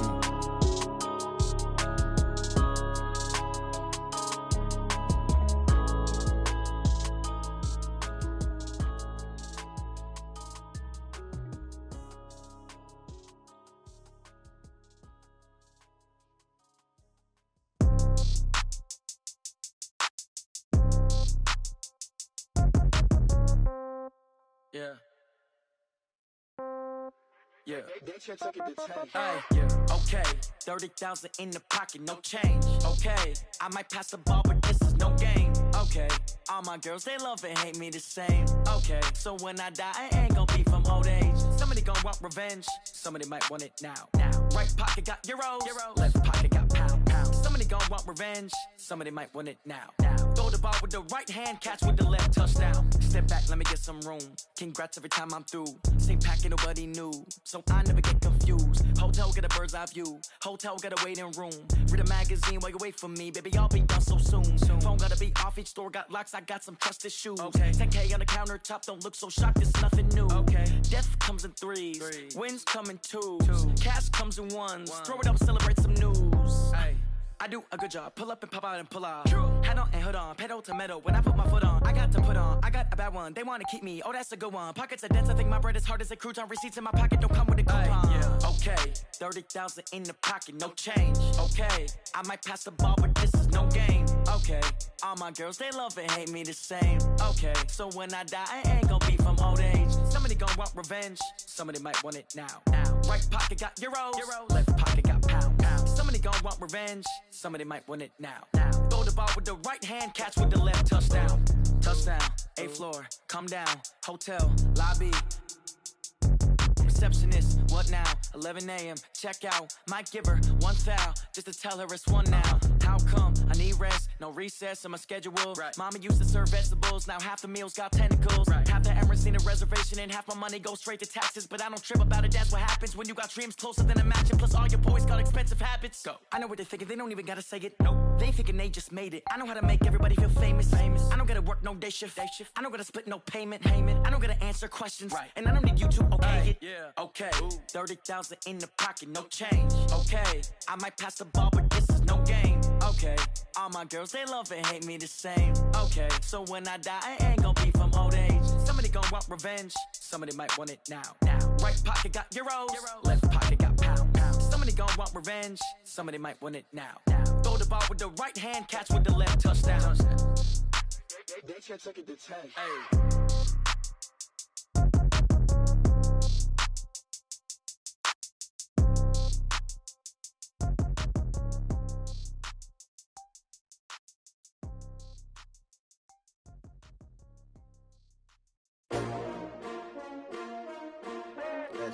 Yeah. Yeah. Yeah. Okay. 30,000 in the pocket, no change. Okay. I might pass the ball, but this is no game. Okay. All my girls, they love and hate me the same. Okay. So when I die, I ain't gon' be from old age. Somebody gon' want revenge. Somebody might want it now. Right pocket got euros. Left pocket got pounds. Somebody gon' want revenge. Somebody might want it now. Throw the ball with the right hand, catch with the left, touchdown. Step back, let me get some room. Congrats every time I'm through. Same packet, nobody knew, so I never get confused. Hotel get a bird's eye view. Hotel got a waiting room. Read a magazine while you wait for me, baby. I'll be done so soon. Phone gotta be off. Each store got locks. I got some trusted shoes. Okay. 10K on the countertop. Don't look so shocked. It's nothing new. Okay. Death comes in threes. Wins come in twos. Cash comes in ones. Throw it up, celebrate some news. Ay. I do a good job. Pull up and pop out and pull out. True. Hat on and hood on. Pedal to metal. When I put my foot on, I got to put on. I got a bad one. They want to keep me. Oh, that's a good one. Pockets are dense. I think my bread is hard as a crouton. Receipts in my pocket don't come with a coupon. Yeah. Okay. 30,000 in the pocket. No change. Okay. I might pass the ball, but this is no game. Okay. All my girls, they love and hate me the same. Okay. So when I die, I ain't gon' be from old age. Somebody gon' want revenge. Somebody might want it now. Right pocket got euros. Left pocket got pounds. Somebody gon' want revenge. Somebody might want it now. Throw the ball with the right hand, catch with the left, touchdown. Touchdown, 8th floor, come down, hotel, lobby. Receptionist, what now? 11 a.m., check out. Might give her one foul, just to tell her it's one now. How come? I need rest, no recess in my schedule. Right. Mama used to serve vegetables, now half the meals got tentacles. Right. Half the errands need a reservation and half my money goes straight to taxes. But I don't trip about it, that's what happens when you got dreams closer than a match. And plus all your boys got expensive habits. Go. I know what they're thinking, they don't even gotta say it. Nope. They thinking they just made it. I know how to make everybody feel famous. I don't gotta work no day shift. I don't gotta split no payment. I don't gotta answer questions. Right. And I don't need you to okay it. Yeah. Okay. 30,000 in the pocket, no change. Okay. I might pass the ball, but this is no game. Okay. All my girls, they love and hate me the same. Okay. So when I die, I ain't gonna be from old age. Somebody gon' want revenge. Somebody might want it now. Right pocket got euros. Left pocket got pounds. Somebody gon' want revenge. Somebody might want it now. Throw the ball with the right hand, catch with the left, touchdown. They can't take it to tag. Hey.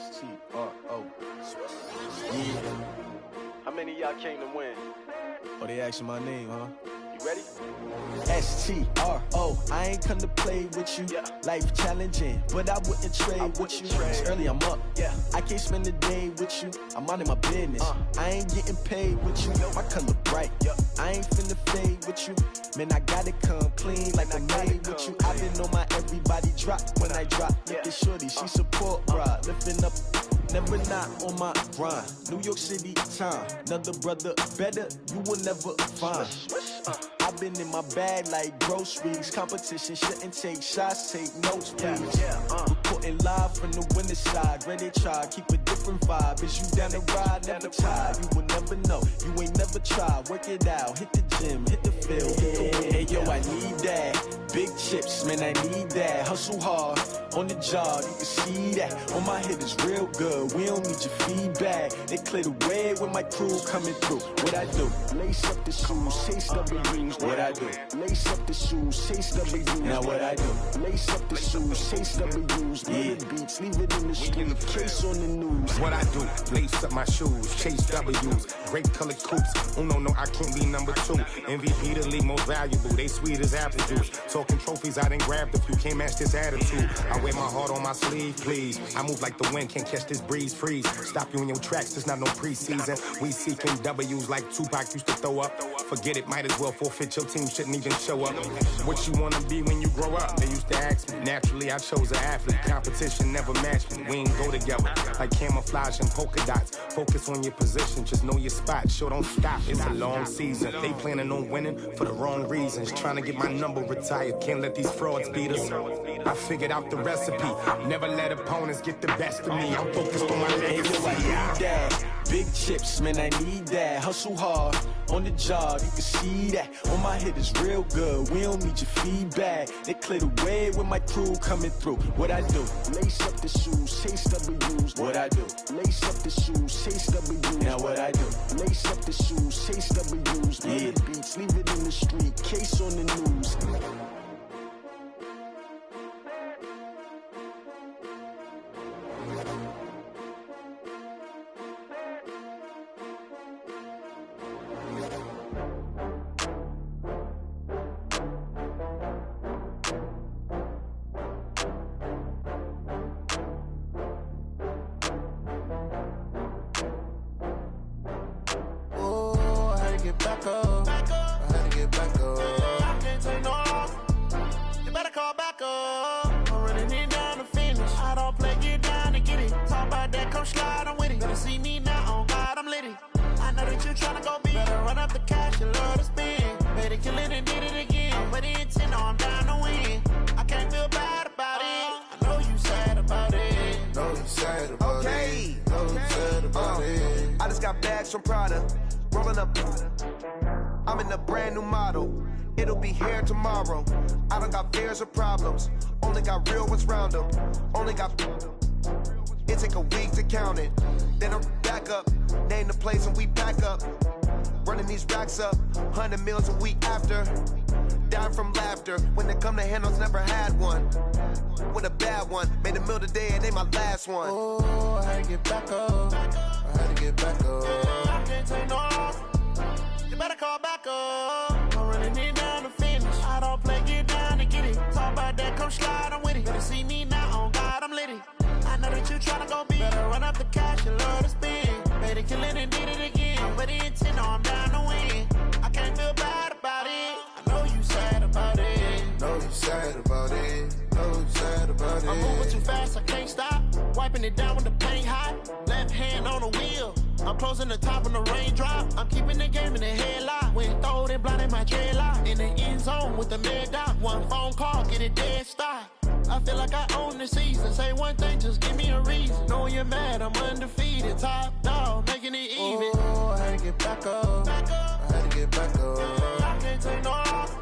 S-T-R-O. Yeah. How many of y'all came to win? Oh, they asking my name, huh? You ready? S-T-R-O. I ain't come to play with you. Life challenging, but I wouldn't trade with you. It's early, I'm up. I can't spend the day with you. I'm out in my business. I ain't getting paid with you. My color bright. I ain't finna fade with you. Man, I gotta come clean like I made with you. I been on my everybody drop when I drop. Look at shorty, she support, bruh. Lifting up, never not on my grind. New York City time, another brother better, you will never find. I've been in my bag like groceries. Competition shouldn't take shots, take notes, please. Reporting live from the winter side. Ready to try, keep a different vibe. Is you down the ride, never tired. You will never know, you ain't never tried. Work it out, hit the gym, hit the field, hit the wind. Hey yo, I need that. Big chips, man, I need that. Hustle hard, on the job, you can see that. On my head is real good, we don't need your feedback. They clear the way when my crew coming through. What I do? Lace up the shoes, chase W's. What I do? Lace up the shoes, chase W's. Now what I do? Lace up the shoes, chase W's. Yeah. Beats, leave it in the street, case on the news. What I do? Lace up my shoes, chase W's. Great colored coops. Oh no, I can't be number 2. MVP the league most valuable. They sweet as apple juice. Talking trophies, I done grabbed a few. Can't match this attitude. I wear my heart on my sleeve, please. I move like the wind, can't catch this breeze. Freeze. Stop you in your tracks, there's not no preseason. We seeking W's like Tupac used to throw up. Forget it, might as well forfeit. Your team shouldn't even show up. What you wanna be when you grow up? They used to ask me. Naturally, I chose an athlete. Competition never matched me. We ain't go together like camouflage and polka dots. Focus on your position, just know your spot. Sure, don't stop. It's a long season. They planning on winning for the wrong reasons. Trying to get my number retired. Can't let these frauds beat us. I figured out the recipe. Never let opponents get the best of me. I'm focused on my legacy. I need that. Big chips, man, I need that. Hustle hard, on the job, you can see that. On my head is real good, we don't need your feedback. They clear the way when my crew coming through. What I do? Lace up the shoes, chase W's. What I do? Lace up the shoes, chase W's. Now what I do? Lace up the shoes, chase W's. Yeah. Beats, leave it in the street, case on the news. From Prada, rolling up. I'm in a brand new model. It'll be here tomorrow. I don't got fears or problems. Only got real ones round them. Only got. It take a week to count it. Then I'm back up. Name the place and we pack up. Running these racks up. 100 meals a week after. Dying from laughter. When it come to handles, never had one. With a bad one. Made a meal today and they my last one. Oh, I had to get back up. I had to get back up. I can't take no loss. You better call back up. I'm running it down to finish. I don't play, get down to get it. Talk about that, come slide, I'm with it. Better see me now, on God, I'm litty. I know that you tryna go big. Better run up the cash, you love to spend. Made it, kill it, and did it again. But the intent, no, I'm down to win. I can't feel bad about it. I know you sad about it. Know you sad about it. Know you sad about it. I'm moving too fast, I can't stop. Wiping it down with the paint hot. Left hand on the wheel. I'm closing the top when the raindrop. I'm keeping the game in the headlock. When throwed and blinded my dreadlock. In the end zone with the mad dot. One phone call, get it dead stop. I feel like I own the season. Say one thing, just give me a reason. Knowing you're mad, I'm undefeated. Top dog, making it even. Oh, I had to get back up. I had to get back up. I can't take no loss.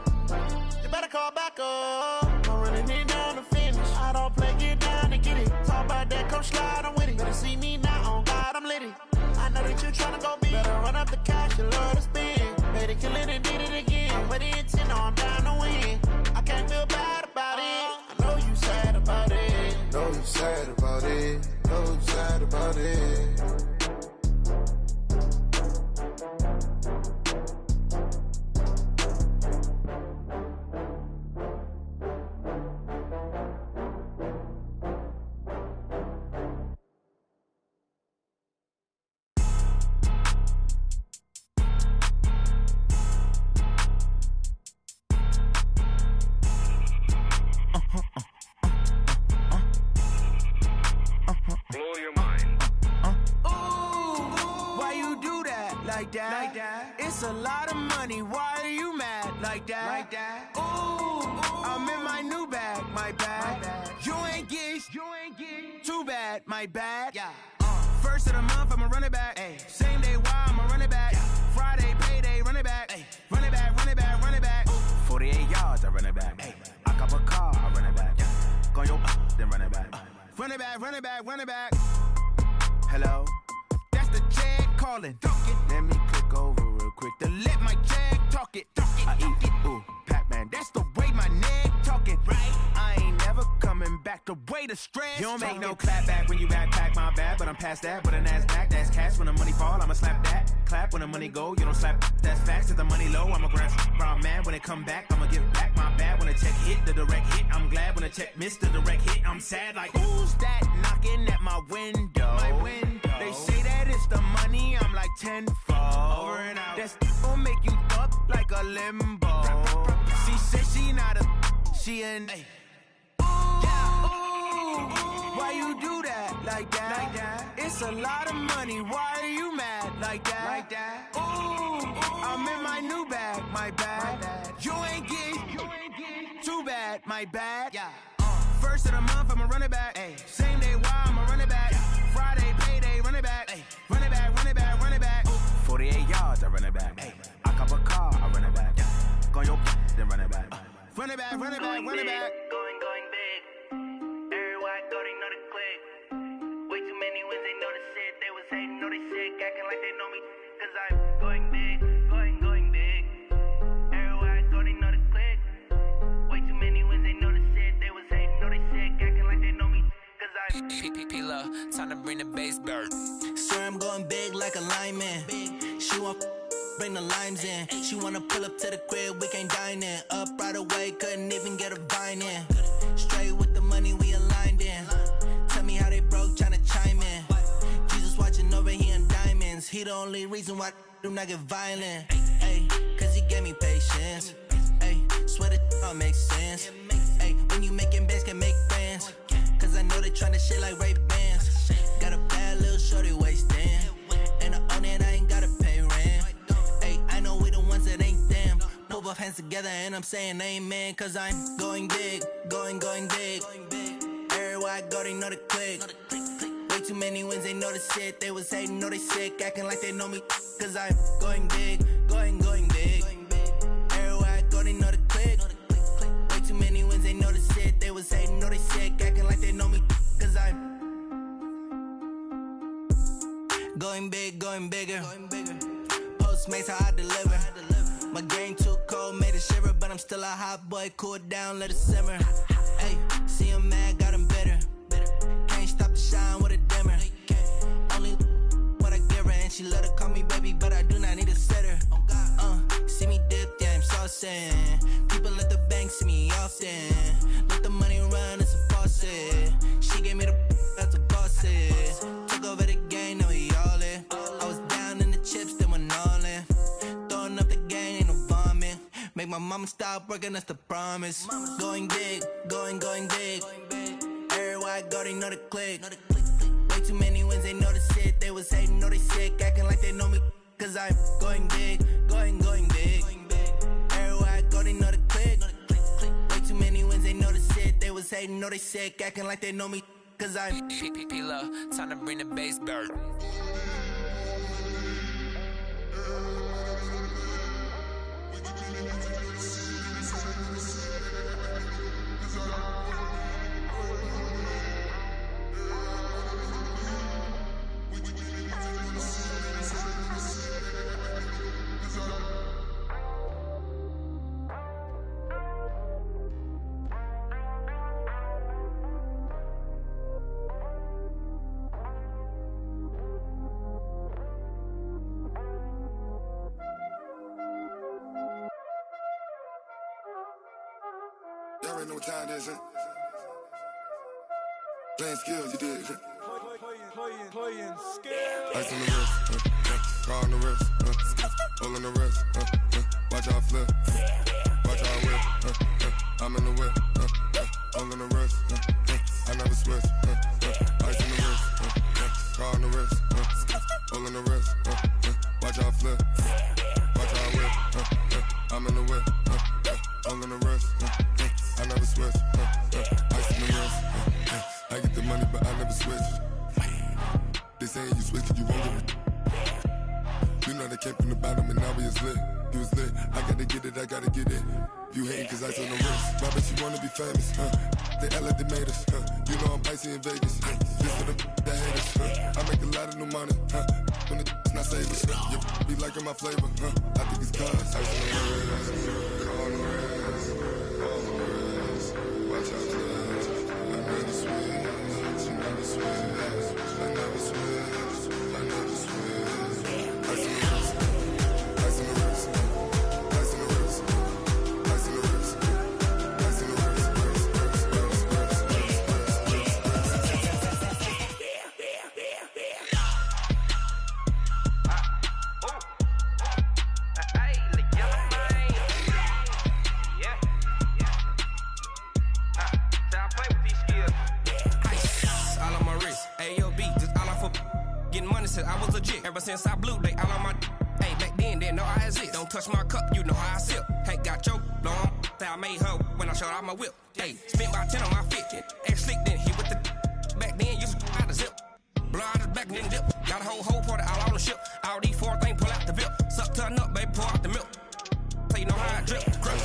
You better call back up. I'm running it down to finish. I don't play, get down to get it. Talk about that, come slide, I'm with it. Better see me now, on God, I'm litty. I know that you tryna go big. Better run up the cash, you love to spend. Made it, kill it, and did it again. But the intent, no, I'm down to win. I can't feel bad about it. I know you sad about it. Know you sad about it. Know you sad about it. It's a lot of money, why are you mad like that? Ooh, I'm in my new bag, my bad. You ain't get too bad, my bad. Yeah. First of the month, I'ma run it back. Ay. Same day, why I'ma run it back. Yeah. Friday, payday, run it back. Ay. Run it back, run it back, run it back. 48 yards, I run it back. Ay. I cop a car, I run it back. Yeah. Go yo, then run it back. Run it back, run it back, run it back. Hello? That's the check calling. Let me click over real quick to let my check talk it. I eat it, ooh, Pac-Man. That's the way my neck talking. Right? I ain't never coming back the way the stress. You don't make no clap back when you backpack, my bad. But I'm past that with a NASDAQ. That's cash when the money fall, I'ma slap that. Clap when the money go, you don't slap. That's facts. If the money low, I'ma grab brown man. When it come back, I'ma give back my bad. When the check hit, the direct hit. I'm glad when the check missed the direct hit. I'm sad like, who's that knocking at my window? My window. They say that it's the money, I'm like tenfold. Over and out. That's gon' make you up like a limbo. She said she not a, she an. Ooh, yeah. Ooh, why you do that like that? It's a lot of money, why are you mad like that? Ooh, I'm in my new bag, my bad. You ain't get too bad, my bad. Yeah. First of the month, I'ma run it back. Ay. Same day, why I'ma run it back. Friday, payday, run it back. Ay. Run it back, run it back, run it back. 48 yards, I run it back. Ay. I cop a car, I run it back. Yeah. Go yo, then run it back. Run it back, run it back, run it back. Going big. Everywhere I go, they know the click. Way too many wins, they know the shit. They was hating, know they sick, acting like they know me. Cause I'm going big, going big. Everywhere I go, they know the click. Way too many wins, they know the shit. They was hating, know they sick, acting like they know me. Cause I'm P-P-P-Love, time to bring the bass bird. Swear I'm going big like a lineman. She want bring the limes in. She wanna pull up to the crib, we can't dine in. Up right away, couldn't even get a vine in. Straight with the money we aligned in. Tell me how they broke, tryna chime in. Jesus watching over here in diamonds. He the only reason why I do not get violent. Ay, cause he gave me patience. Ay, swear that all makes sense. Ay, when you making bands can make friends. Cause I know they tryna shit like Ray-Bans. Got a bad little shorty wasting. And I own it, I ain't gotta pay rent. Ay, I know we the ones that ain't them. Put both hands together and I'm saying amen. Cause I'm going big, going big. Everywhere I go, they know the click. Way too many wins, they know the shit. They was hating, know they sick, acting like they know me. Cause I'm going big, going big. Everywhere I go, they know the click. Way too many wins, they know the shit. They was hating, know they sick, acting like they know me. Cause I'm going big, going bigger. Postmates how I deliver. My game too cold, made it shiver, but I'm still a hot boy. Cool it down, let it simmer. Hey, see him mad, got him bitter. Can't stop the shine with a dimmer. Only what I give her, and she let her call me baby, but I do not need a sitter. won't stop working, that's the promise. Going big, going big. Everywhere I go, they know the click. Way too many wins, they know the shit. They was hating, know they sick, acting like they know me. Cause I'm going big, going big. Everywhere I go, they know the click. Way too many wins, they know the shit. They was hating, know they sick, acting like they know me. Cause I'm P-Love, time to bring the bass back. Y'all already know what time it is, huh? Playing skills, you did. Playing skills. Ice on the wrist, car on the wrist, all on the wrist, watch how I flip, watch how I whip, I'm in the whip, all on the wrist, I never switch, ice on the wrist, car on the wrist, all on the wrist, watch how I flip, watch how I whip, I'm in the whip, all on the wrist, I never switch, ice on the wrist, I get the money but I never switch. They saying you switch, you won't get it. You know they came from the bottom and now we is lit. You was lit, I gotta get it, I gotta get it. You hating cause ice on the wrist. My bitch, you wanna be famous, They act like they made us, You know I'm icy in Vegas, This for the that hate us, I make a lot of new money, When it's not savers, You be liking my flavor, I think it's cause ice on the wrist, car on the wrist, all on the wrist, watch out for this. I never switch, you never switch, I never switch, I never switch. Ice on the wrist, ice on the wrist, ice on the wrist, ice on the wrist, ice on the I was legit. Ever since I blew, they all on my. Hey, back then, didn't know I exist. Don't touch my cup, you know how I sip. Hey, got your long. Say I made her when I showed out my whip. Hey, spent about 10 on my 50. Ex-slick, then hit with the. Back then, used to out the zip. Blow out his back and then dip. Got a whole party all on the ship. All these 4 things pull out the bip. Suck to a nut, baby, pour out the milk. So you know how I drip. Crush.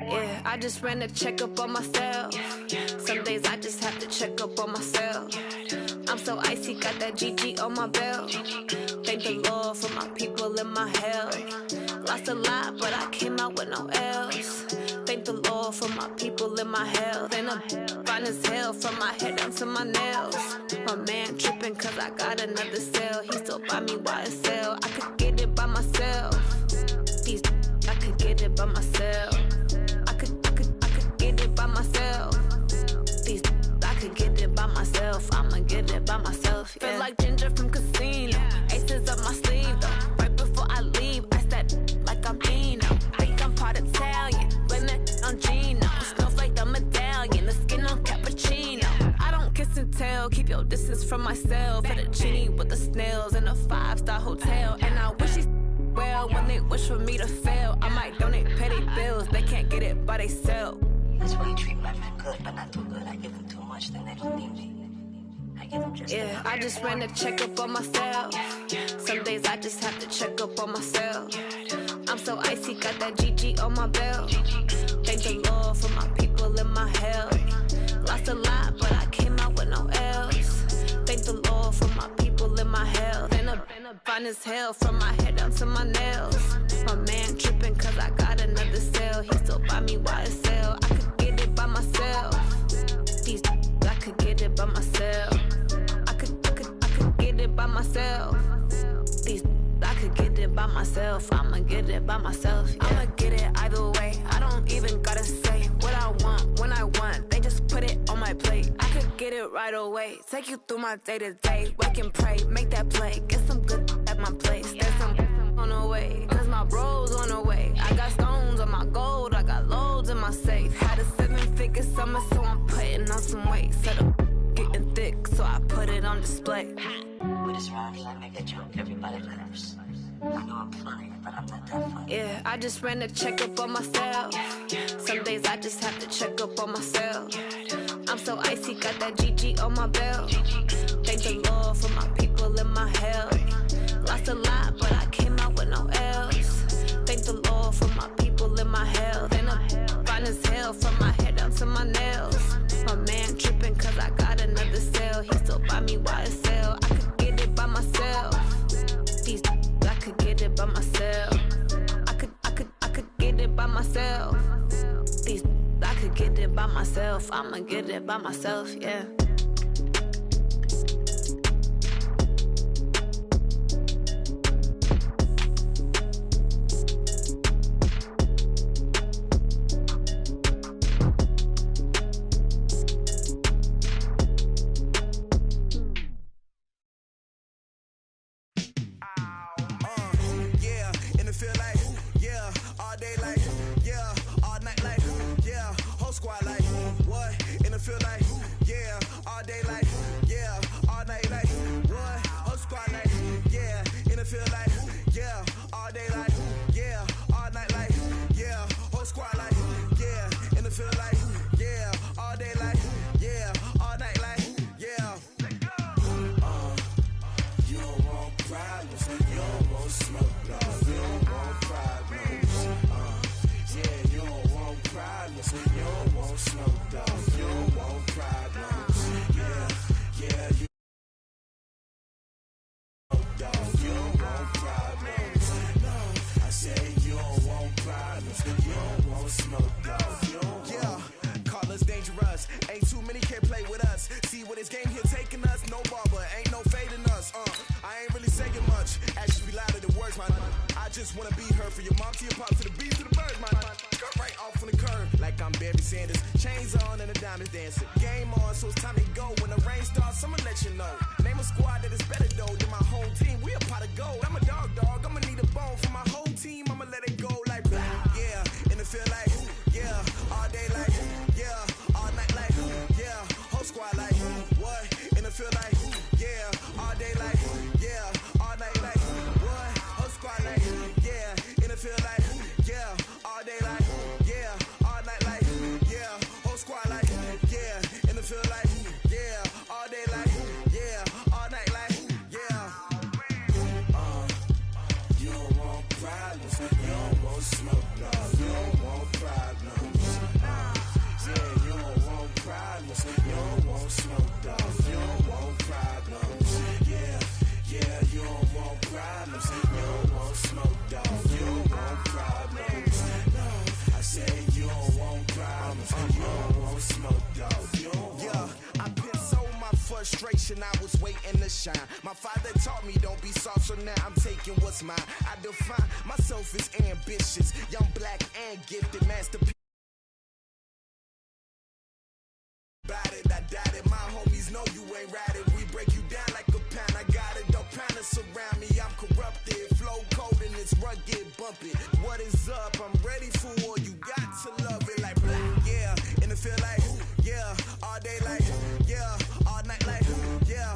Yeah, I just ran a checkup on myself. Some days I just have to check up on myself. I'm so icy, got that GG on my belt. Thank the Lord for my people in my health. Lost a lot, but I came out with no L's. Thank the Lord for my people in my health. And I'm fine as hell from my head down to my nails. My man tripping cause I got another cell. He still buy me YSL. I could get it by myself. I could get it by myself. I could get it by myself. I could get it by myself. I'ma get it by myself. Yeah. Feel like Ginger from Casino. Aces up my sleeve though. Right before I leave, I step like I'm Dino. Think I'm part Italian. Blame that on Gino. Snowflake the medallion. The skin on cappuccino. I don't kiss and tell. Keep your This is from myself, fettuccine with the snails in a 5-star hotel. And I wish these well when they wish for me to fail. I might donate, pay their bills, they can't get it by they self. That's why you treat my friend good, but not too good. I give them too much, then they don't need me. I give them just yeah, I just ran a checkup on myself. Some days I just have to check up on myself. I'm so icy, got that GG on my belt. Thank the Lord for my people in my health. Lost a lot, but I came out with no L's. Thank the Lord for my people in my health. Been a fine as hell from my head down to my nails. My man tripping cause I got another cell. He still buy me YSL. I could get it by myself. These I could get it by myself. I could get it by myself. These I could get it by myself. I'ma get it by myself. Yeah. I'ma get it either way. I don't even gotta say what I want when I want. They just put it on my plate. I could get it right away. Take you through my day to day. Wake and pray, make that play. Get some good at my place. There's some on the way. Cause my bros on the way. I got stones on my gold. I got loads in my safe. Had a 7-figure summer, so I'm putting on some weight. Set up getting thick, so I put it on display. With this round, I make a joke, everybody laughs. I know I'm funny, but I'm not that funny. Yeah, I just ran a checkup on myself. Some days I just have to check up on myself. I'm so icy, got that GG on my belt. Thank the Lord for my people in my health. Lost a lot, but I came out with no L's. Thank the Lord for my people in my health. And I'm fine as hell from my head down to my nails. My man tripping cause I got another cell. He still buy me YSL. I could get it by myself. These I could get it by myself. I could get it by myself. These I could get it by myself. I'ma get it by myself, yeah. I was waiting to shine. My father taught me don't be soft, so now I'm taking what's mine. I define myself as ambitious, young, black, and gifted masterpiece. About it, I doubt it. My homies know you ain't ratted. We break you down like a pound. I got it, don't pound to surround me. I'm corrupted, flow cold and it's rugged, bump it. What is up? I'm ready for war. You got to love it like yeah, and it feel like yeah, all day like yeah, all night like yeah.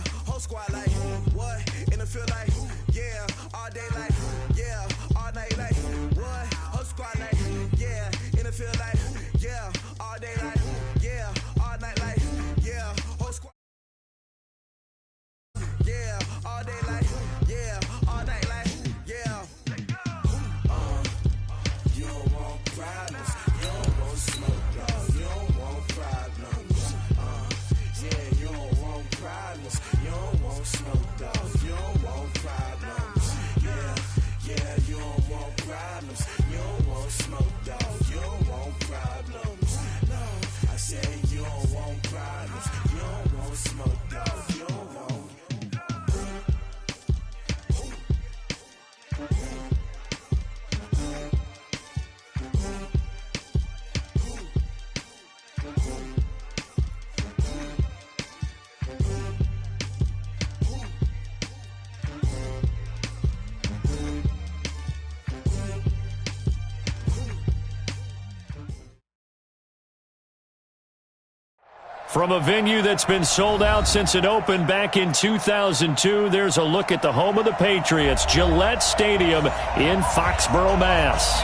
From a venue that's been sold out since it opened back in 2002, there's a look at the home of the Patriots, Gillette Stadium in Foxborough, Mass.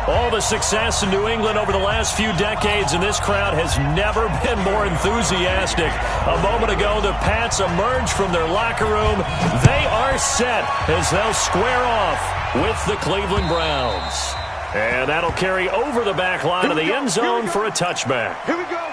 All the success in New England over the last few decades, and this crowd has never been more enthusiastic. A moment ago, the Pats emerged from their locker room. They are set as they'll square off with the Cleveland Browns. And that'll carry over the back line of the end zone for a touchback. Here we go.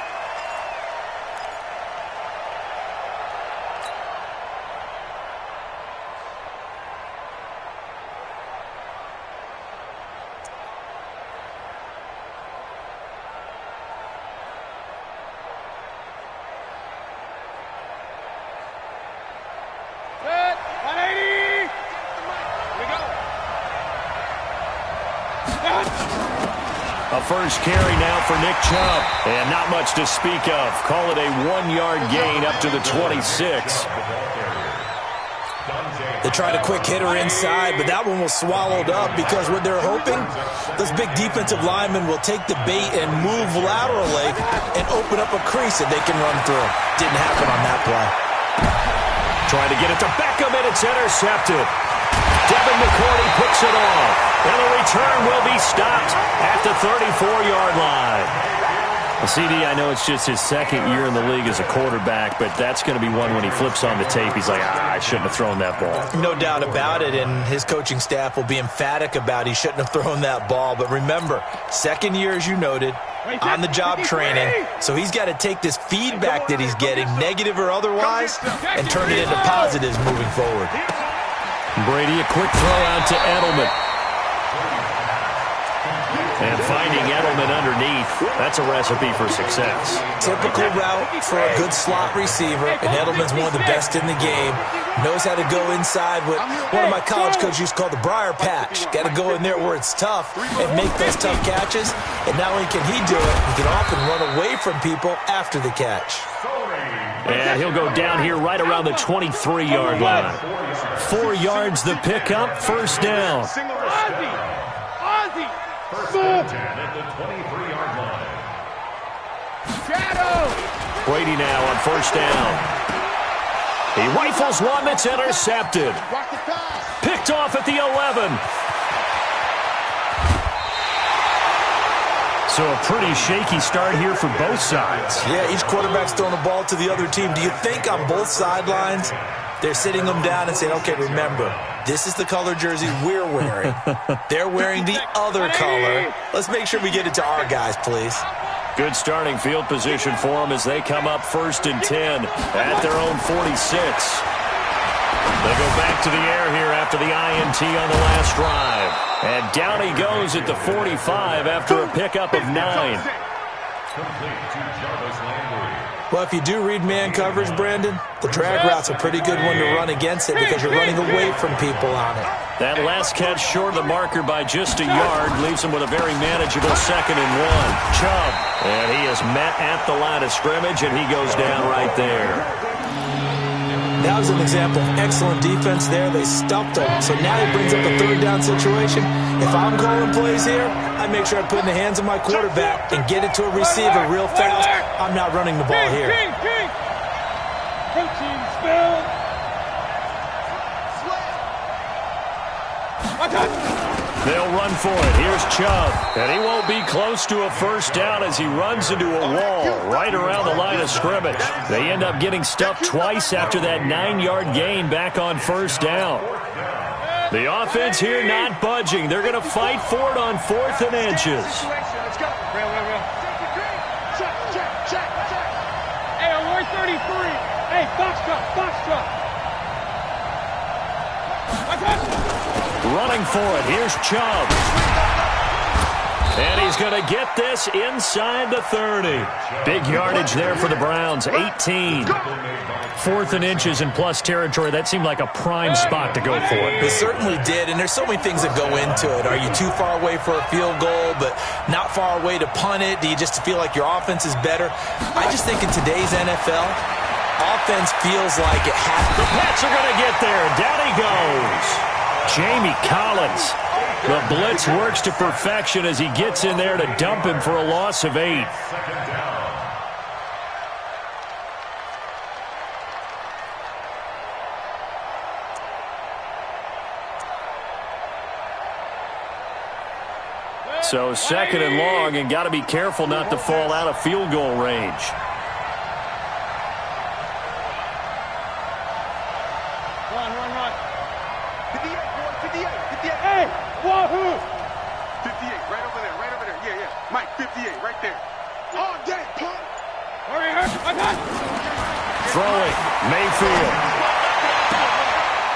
A first carry now for Nick Chubb. And not much to speak of. Call it a 1-yard gain up to the 26. They tried a quick hitter inside, but that one was swallowed up because what they're hoping, those big defensive linemen will take the bait and move laterally and open up a crease that they can run through. Didn't happen on that play. Trying to get it to Beckham, and it's intercepted. Devin McCourty picks it off. And the return will be stopped at the 34-yard line. Well, CD, I know it's just his second year in the league as a quarterback, but that's going to be one when he flips on the tape. He's like, I shouldn't have thrown that ball. No doubt about it, and his coaching staff will be emphatic about he shouldn't have thrown that ball. But remember, second year, as you noted, on-the-job training, so he's got to take this feedback that he's getting, negative or otherwise, and turn it into positives moving forward. Brady, a quick throw out to Edelman. And finding Edelman underneath, that's a recipe for success. Typical route for a good slot receiver, and Edelman's one of the best in the game. Knows how to go inside what one of my college coaches used to call the briar patch. Got to go in there where it's tough and make those tough catches. And not only can he do it, he can often run away from people after the catch. And he'll go down here right around the 23-yard line. 4 yards the pickup, first down. First and 10 at the 23-yard line. Brady now on first down. He rifles one that's intercepted. Picked off at the 11. So a pretty shaky start here for both sides. Yeah, each quarterback's throwing the ball to the other team. Do you think on both sidelines they're sitting them down and saying, okay, remember, this is the color jersey we're wearing. They're wearing the other color. Let's make sure we get it to our guys, please. Good starting field position for them as they come up first and 10 at their own 46. They go back to the air here after the INT on the last drive. And down he goes at the 45 after a pickup of 9. Well, if you do read man coverage, Brandon, the drag route's a pretty good one to run against it because you're running away from people on it. That last catch short of the marker by just a yard leaves him with a very manageable 2nd and 1. Chubb, and he is met at the line of scrimmage, and he goes down right there. That was an example of excellent defense there. They stumped him, so now he brings up a 3rd down situation. If I'm calling plays here, I make sure I put it in the hands of my quarterback and get it to a receiver real fast. I'm not running the ball here. Protein spill. They'll run for it. Here's Chubb. And he won't be close to a first down as he runs into a wall right around the line of scrimmage. They end up getting stuffed twice after that 9-yard gain back on first down. The offense here not budging. They're going to fight for it on 4th and inches. Let's go. Real. Check. Hey, on word 33. Hey, box truck. Running for it. Here's Chubb. And he's going to get this inside the 30. Big yardage there for the Browns. 18. 4th and inches in plus territory. That seemed like a prime spot to go for it. It certainly did, and there's so many things that go into it. Are you too far away for a field goal, but not far away to punt it? Do you just feel like your offense is better? I just think in today's NFL, offense feels like it has to. The Pats are going to get there. Down he goes. Jamie Collins. The blitz works to perfection as he gets in there to dump him for a loss of 8. So second and long, and got to be careful not to fall out of field goal range. Run. 58, boy, 58. Hey, wahoo! 58, right over there. Yeah. Mike, 58, right there. All day, punk. Hurry, I got it. Throwing, Mayfield.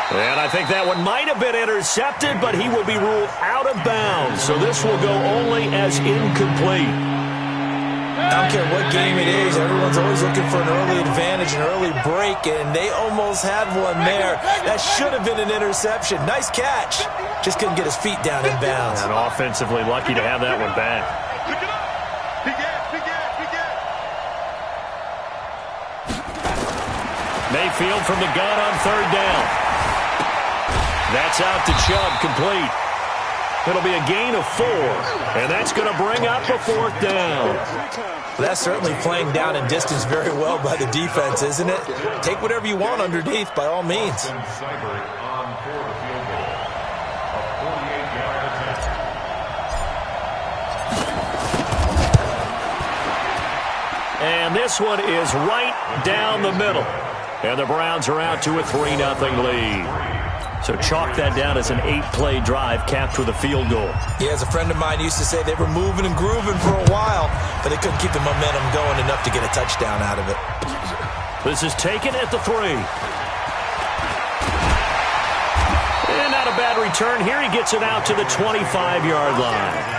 And I think that one might have been intercepted, but he will be ruled out of bounds. So this will go only as incomplete. I don't care what game it is, everyone's always looking for an early advantage, an early break, and they almost had one there. That should have been an interception. Nice catch. Just couldn't get his feet down in bounds. And offensively lucky to have that one back. Pick it up. Big ass. Mayfield from the gun on third down. That's out to Chubb, complete. It'll be a gain of 4, and that's going to bring up a 4th down. That's certainly playing down in distance very well by the defense, isn't it? Take whatever you want underneath, by all means. And this one is right down the middle. And the Browns are out to a 3-0 lead. So chalk that down as an 8-play drive capped with a field goal. Yeah, as a friend of mine used to say, they were moving and grooving for a while, but they couldn't keep the momentum going enough to get a touchdown out of it. This is taken at the 3. And not a bad return here. He gets it out to the 25-yard line.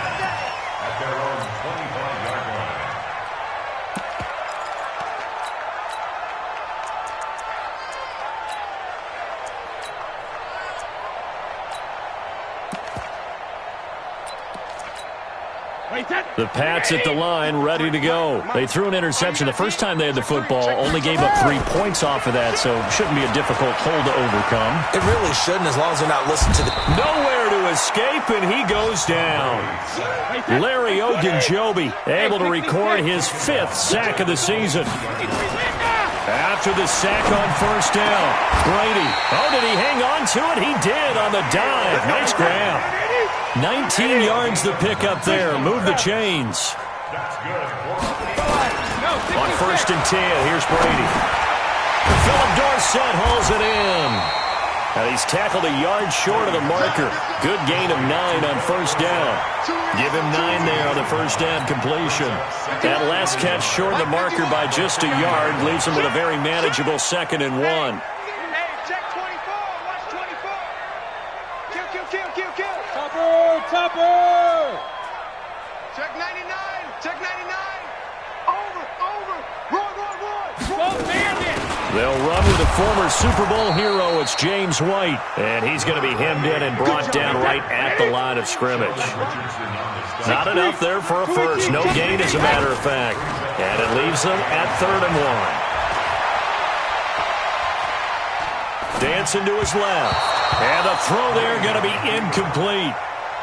The Pats at the line, ready to go. They threw an interception the first time they had the football, only gave up 3 points off of that, so shouldn't be a difficult hole to overcome. It really shouldn't, as long as they're not listening to the... Nowhere to escape, and he goes down. Larry Ogunjobi able to record his 5th sack of the season. After the sack on first down, Brady. Oh, did he hang on to it? He did on the dive. Nice grab. 19 yards to pick up there. Move the chains. On first and 10, here's Brady. Philip Dorsett hauls it in. Now he's tackled a yard short of the marker. Good gain of 9 on first down. Give him 9 there on the first down completion. That last catch short of the marker by just a yard leaves him with a very manageable 2nd and 1. Topper! Check 99! Check 99! Over! Run! They'll run with a former Super Bowl hero. It's James White. And he's going to be hemmed in and brought down right at the line of scrimmage. Not enough there for a first. No gain, as a matter of fact. And it leaves them at 3rd and 1. Dancing to his left. And the throw there going to be incomplete.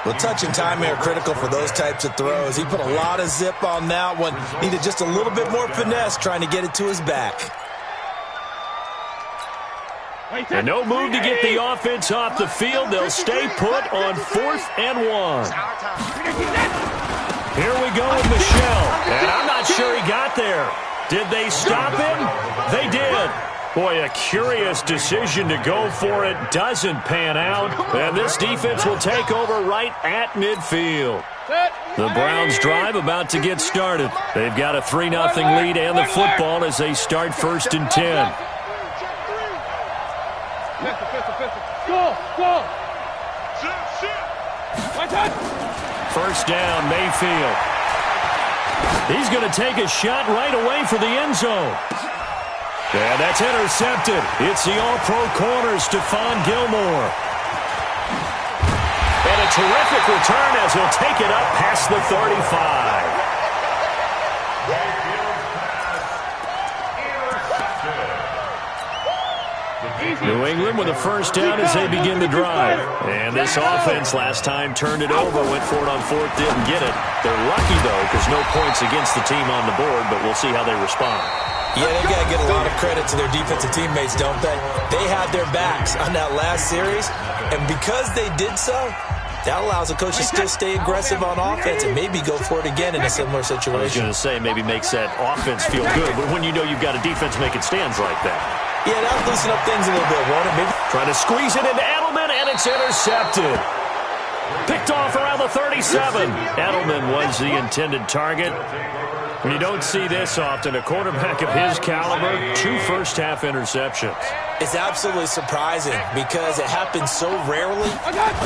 Well, touch and time are critical for those types of throws. He put a lot of zip on that one. Needed just a little bit more finesse trying to get it to his back. And no move to get the offense off the field. They'll stay put on 4th and 1. Here we go with Michelle. And I'm not sure he got there. Did they stop him? They did. Boy, a curious decision to go for it. Doesn't pan out. And this defense will take over right at midfield. The Browns drive about to get started. They've got a 3-0 lead and the football as they start 1st and 10. Go! First down, Mayfield. He's going to take a shot right away for the end zone. And that's intercepted. It's the all-pro corner, Stephon Gilmore. And a terrific return as he'll take it up past the 35. New England with a first down as they begin the drive. And this offense last time turned it over, went for it on 4th, didn't get it. They're lucky, though, because no points against the team on the board, but we'll see how they respond. Yeah, they've got to get a lot of credit to their defensive teammates, don't they? They had their backs on that last series, and because they did so, That allows the coach to still stay aggressive on offense and maybe go for it again in a similar situation. I was going to say maybe makes that offense feel good, but when you know you've got a defense making stands like that. Yeah, that'll loosen up things a little bit, won't it? Maybe. Trying to squeeze it into Edelman, and it's intercepted. Picked off around the 37. Edelman was the intended target. And you don't see this often. A quarterback of his caliber, 2 first-half interceptions. It's absolutely surprising because it happens so rarely.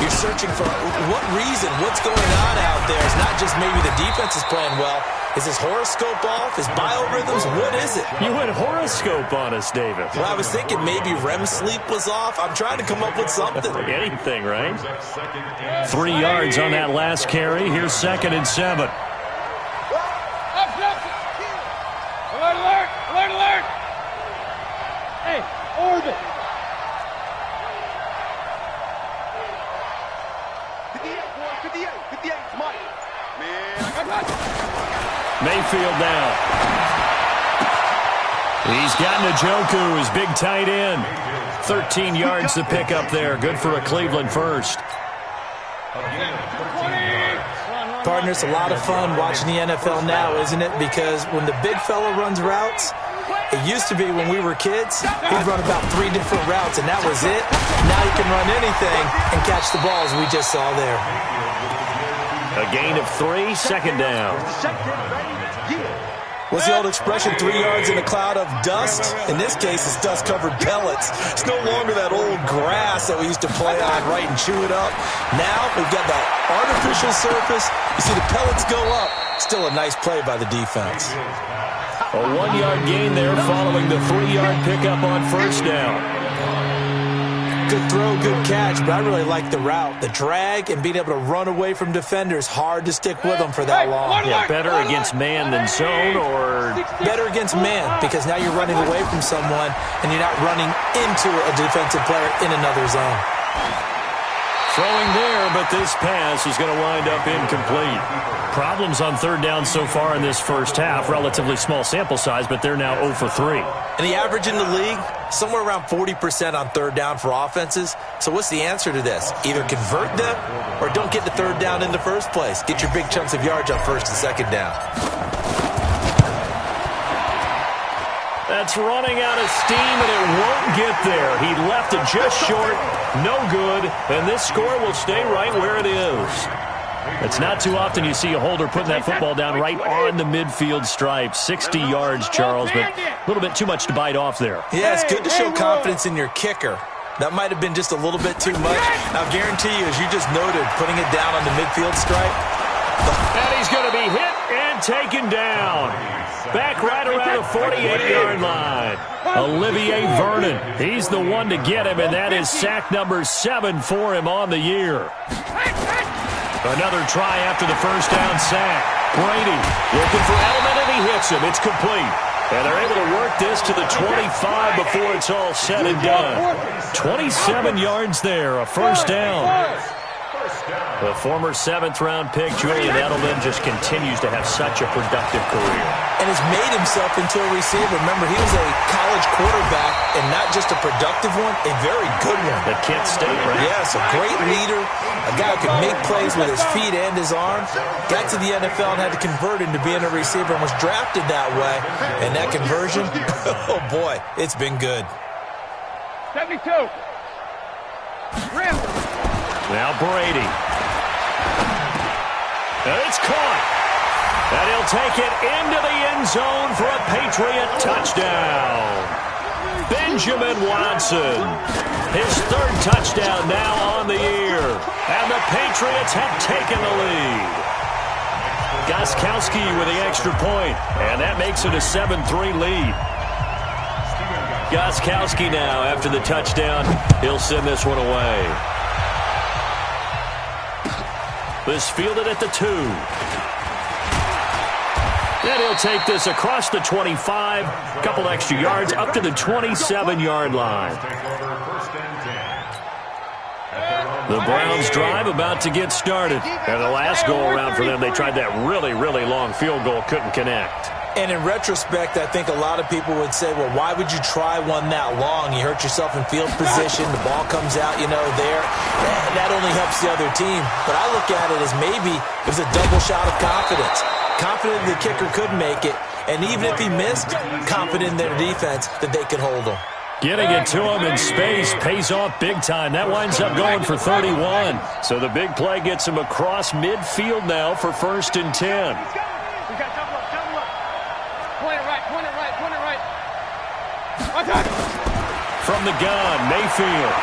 You're searching for what reason, what's going on out there. It's not just maybe the defense is playing well. Is his horoscope off? His biorhythms? What is it? You went horoscope on us, David. Well, I was thinking maybe REM sleep was off. I'm trying to come up with something. Anything, right? 3 yards on that last carry. Here's 2nd and 7. Alert, alert, alert, alert! Hey, orbit! 58, boy, 58, Mike. Man, I got it. Mayfield now. He's got Njoku, his big tight end. 13 yards to pick up there. Good for a Cleveland first. Partner, it's a lot of fun watching the NFL now, isn't it? Because when the big fella runs routes, it used to be when we were kids, he'd run about 3 different routes, and that was it. Now he can run anything and catch the balls we just saw there. A gain of 3, 2nd down. What's the old expression, 3 yards in a cloud of dust? In this case, it's dust-covered pellets. It's no longer that old grass that we used to play on, right, and chew it up. Now we've got that artificial surface. You see the pellets go up. Still a nice play by the defense. A 1-yard gain there following the 3-yard pickup on first down. Good throw, good catch, but I really like the route. The drag and being able to run away from defenders, hard to stick with them for that long. Yeah, better against man than zone, or? Better against man, because now you're running away from someone and you're not running into a defensive player in another zone. Throwing there, but this pass is going to wind up incomplete. Problems on 3rd down so far in this first half. Relatively small sample size, but they're now 0 for 3. And the average in the league, somewhere around 40% on 3rd down for offenses. So what's the answer to this? Either convert them or don't get the 3rd down in the first place. Get your big chunks of yards on 1st and 2nd down. That's running out of steam, and it won't get there. He left it just short. No good. And this score will stay right where it is. It's not too often you see a holder putting that football down right on the midfield stripe. 60 yards, Charles, but a little bit too much to bite off there. Yeah, it's good to show confidence in your kicker. That might have been just a little bit too much. I'll guarantee you, as you just noted, putting it down on the midfield stripe. And he's going to be hit and taken down. Back right around the 48-yard line. Olivier Vernon. He's the one to get him, and that is sack number 7 for him on the year. Another try after the first down sack. Brady looking for Edelman, and he hits him. It's complete. And they're able to work this to the 25 before it's all said and done. 27 yards there, a first down. The former 7th-round pick, Julian Edelman, just continues to have such a productive career. And has made himself into a receiver. Remember, he was a college quarterback, and not just a productive one, a very good one. At Kent State, right? Yes, a great leader, a guy who can make plays with his feet and his arm. Got to the NFL and had to convert into being a receiver and was drafted that way. And that conversion, oh boy, it's been good. 72. Rim. Now Brady. And it's caught. And he'll take it into the end zone for a Patriot touchdown. Benjamin Watson. His 3rd touchdown now on the year. And the Patriots have taken the lead. Gostkowski with the extra point. And that makes it a 7-3 lead. Gostkowski now after the touchdown. He'll send this one away. This fielded at the 2. Then he'll take this across the 25. A couple extra yards up to the 27-yard line. The Browns drive about to get started. And the last go-around for them, they tried that really, really long field goal, couldn't connect. And in retrospect, I think a lot of people would say, well, why would you try one that long? You hurt yourself in field position. The ball comes out, there. That only helps the other team. But I look at it as maybe it was a double shot of confidence. Confident the kicker could make it. And even if he missed, confident in their defense that they could hold him. Getting it to him in space pays off big time. That winds up going for 31. So the big play gets him across midfield now for 1st and 10. From the gun, Mayfield.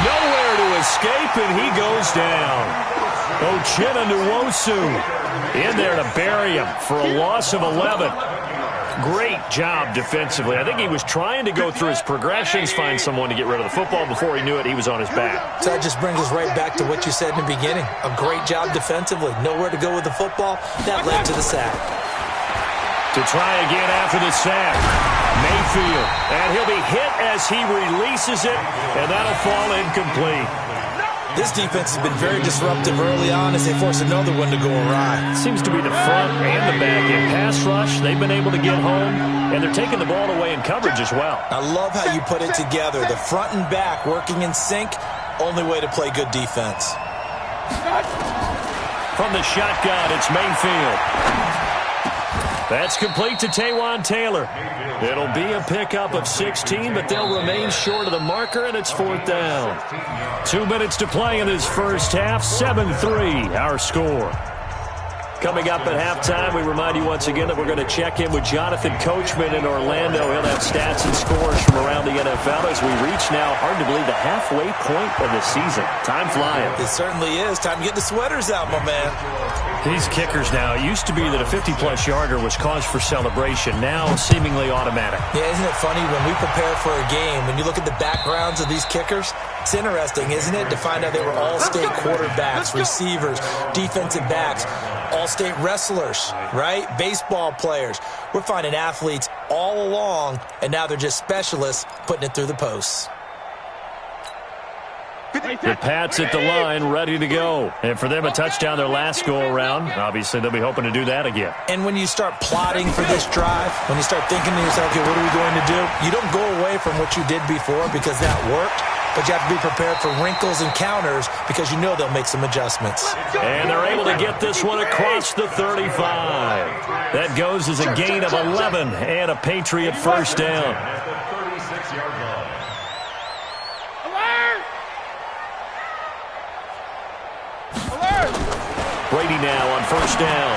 Nowhere to escape, and he goes down. Uchenna Nwosu in there to bury him for a loss of 11. Great job defensively. I think he was trying to go through his progressions, find someone to get rid of the football. Before he knew it, he was on his back. So that just brings us right back to what you said in the beginning. A great job defensively. Nowhere to go with the football. That led to the sack. To try again after the sack. Mayfield. And he'll be hit as he releases it, and that'll fall incomplete. This defense has been very disruptive early on as they force another one to go awry. Seems to be the front and the back. In pass rush, they've been able to get home, and they're taking the ball away in coverage as well. I love how you put it together. The front and back working in sync, only way to play good defense. From the shotgun, it's Mayfield. That's complete to Taywan Taylor. It'll be a pickup of 16, but they'll remain short of the marker, and it's 4th down. 2 minutes to play in this first half. 7-3, our score. Coming up at halftime, we remind you once again that we're going to check in with Jonathan Coachman in Orlando. He'll have stats and scores from around the NFL as we reach now, hard to believe, the halfway point of the season. Time flying. It certainly is. Time to get the sweaters out, my man. These kickers now, it used to be that a 50-plus yarder was cause for celebration. Now, seemingly automatic. Yeah, isn't it funny when we prepare for a game, when you look at the backgrounds of these kickers, it's interesting, isn't it, to find out they were all-state quarterbacks, receivers, defensive backs, all-state wrestlers, right? Baseball players. We're finding athletes all along, and now they're just specialists putting it through the posts. The Pats at the line, ready to go. And for them, a touchdown their last go-around. Obviously, they'll be hoping to do that again. And when you start plotting for this drive, when you start thinking to yourself, okay, what are we going to do? You don't go away from what you did before because that worked, but you have to be prepared for wrinkles and counters because you know they'll make some adjustments. And they're able to get this one across the 35. That goes as a gain of 11 and a Patriot first down. Brady now on first down.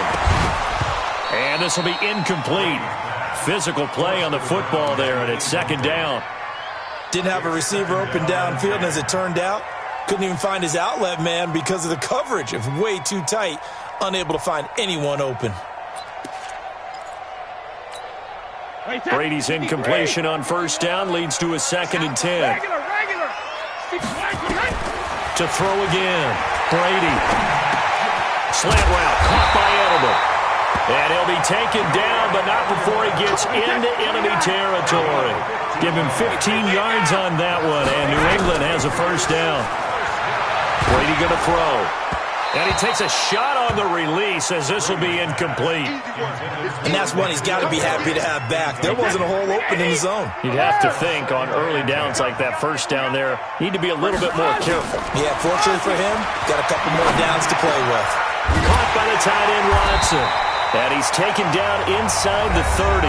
And this will be incomplete. Physical play on the football there, and it's 2nd down. Didn't have a receiver open downfield, and as it turned out, couldn't even find his outlet man because of the coverage. It was way too tight, unable to find anyone open. Brady's incompletion on first down leads to a 2nd and 10. To throw again. Brady. Slant route, caught by Edelman. And he'll be taken down, but not before he gets into enemy territory. Give him 15 yards on that one, and New England has a first down. Brady going to throw. And he takes a shot on the release as this will be incomplete. And that's one he's got to be happy to have back. There wasn't a hole open in the zone. You'd have to think on early downs like that first down there, need to be a little bit more careful. Yeah, fortunately for him, got a couple more downs to play with. Caught by the tight end Watson. And he's taken down inside the 30.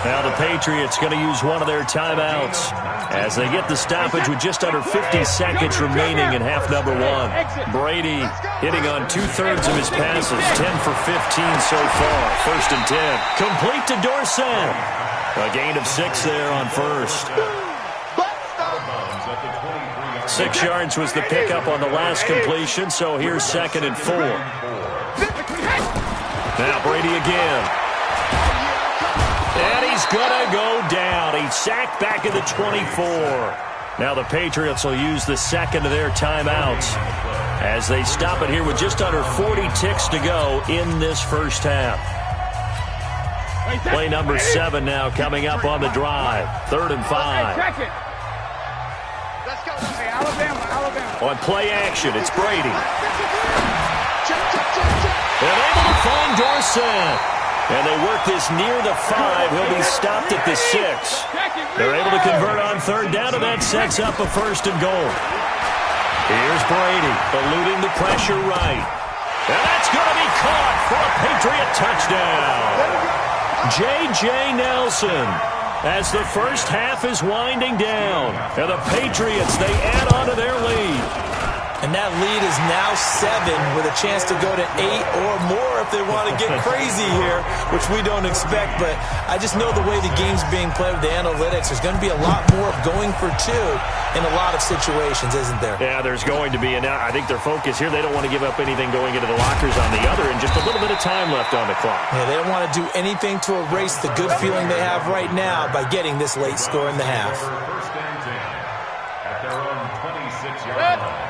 Now the Patriots going to use one of their timeouts as they get the stoppage with just under 50 seconds remaining in half number 1. Brady hitting on 2/3 of his passes, 10 for 15 so far. 1st and 10. Complete to Dorsett. A gain of 6 there on first. 6 yards was the pickup on the last completion, so here's 2nd and 4. Now Brady again. And he's going to go down. He's sacked back at the 24. Now the Patriots will use the second of their timeouts as they stop it here with just under 40 ticks to go in this first half. Play number 7 now coming up on the drive. 3rd and 5. Let's go. Hey, Alabama. On play action, it's Brady. And able to find Dorsett. And they work this near the 5. He'll be stopped at the 6. They're able to convert on third down, and that sets up a 1st and goal. Here's Brady, eluding the pressure right. And that's going to be caught for a Patriot touchdown. J.J. Nelson, as the first half is winding down. And the Patriots, they add on to their lead. And that lead is now 7 with a chance to go to 8 or more if they want to get crazy here, which we don't expect. But I just know the way the game's being played with the analytics, there's going to be a lot more of going for 2 in a lot of situations, isn't there? Yeah, there's going to be. And now I think their focus here, they don't want to give up anything going into the lockers on the other, and just a little bit of time left on the clock. Yeah, they don't want to do anything to erase the good feeling they have right now by getting this late score in the half.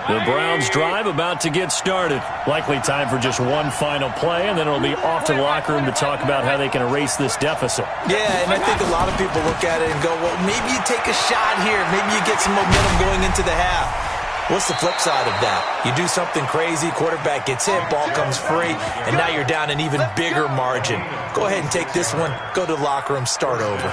The Browns drive about to get started. Likely time for just one final play, and then it'll be off to the locker room to talk about how they can erase this deficit. Yeah, and I think a lot of people look at it and go, well, maybe you take a shot here. Maybe you get some momentum going into the half. What's the flip side of that? You do something crazy, quarterback gets hit, ball comes free, and now you're down an even bigger margin. Go ahead and take this one, go to the locker room, start over.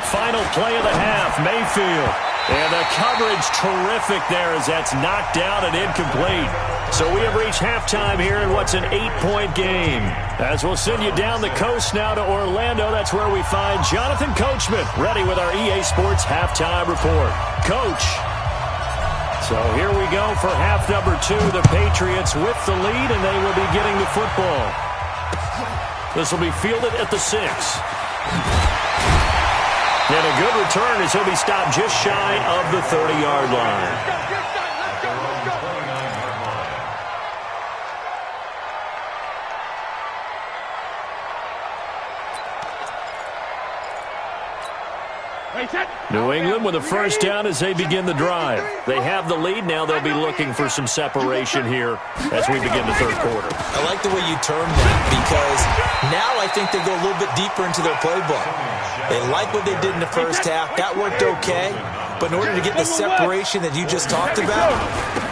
Final play of the half, Mayfield. And the coverage terrific there as that's knocked down and incomplete. So we have reached halftime here in what's an 8-point game. As we'll send you down the coast now to Orlando, that's where we find Jonathan Coachman ready with our EA Sports halftime report. Coach. So here we go for half number 2. The Patriots with the lead, and they will be getting the football. This will be fielded at the 6. And a good return as he'll be stopped just shy of the 30-yard line. New England with a first down as they begin the drive. They have the lead. Now they'll be looking for some separation here as we begin the third quarter. I like the way you termed that because now I think they go a little bit deeper into their playbook. They like what they did in the first half. That worked okay. But in order to get the separation that you just talked about,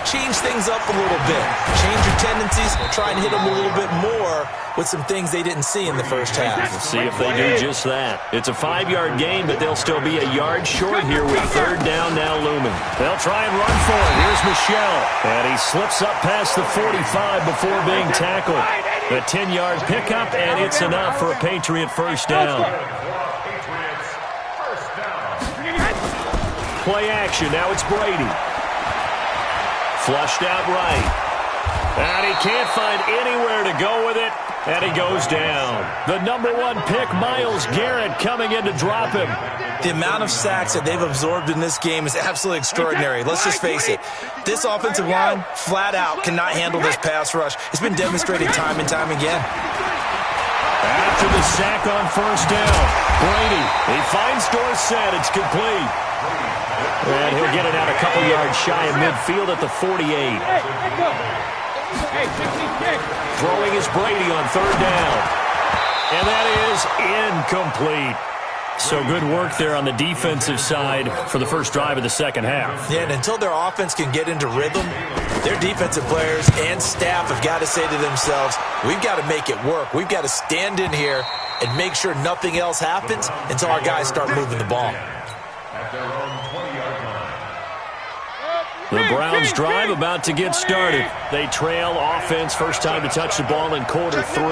change things up a little bit. Change your tendencies. Try and hit them a little bit more with some things they didn't see in the first half. We'll see if they do just that. It's a 5-yard gain, but they'll still be a yard short here with third down now looming. They'll try and run for it. Here's Michel. And he slips up past the 45 before being tackled. A 10-yard pickup, and it's enough for a Patriot first down. Play action. Now it's Brady. Flushed out right. And he can't find anywhere to go with it. And he goes down. The number 1 pick, Myles Garrett, coming in to drop him. The amount of sacks that they've absorbed in this game is absolutely extraordinary. Let's just face it. This offensive line, flat out, cannot handle this pass rush. It's been demonstrated time and time again. After the sack on first down, Brady, he finds Dorsett. It's complete. And he'll get it out a couple yards shy of midfield at the 48. Throwing is Brady on third down. And that is incomplete. So good work there on the defensive side for the first drive of the second half. Yeah, and until their offense can get into rhythm, their defensive players and staff have got to say to themselves, we've got to make it work. We've got to stand in here and make sure nothing else happens until our guys start moving the ball. The Browns drive about to get started. They trail offense, first time to touch the ball in quarter 3,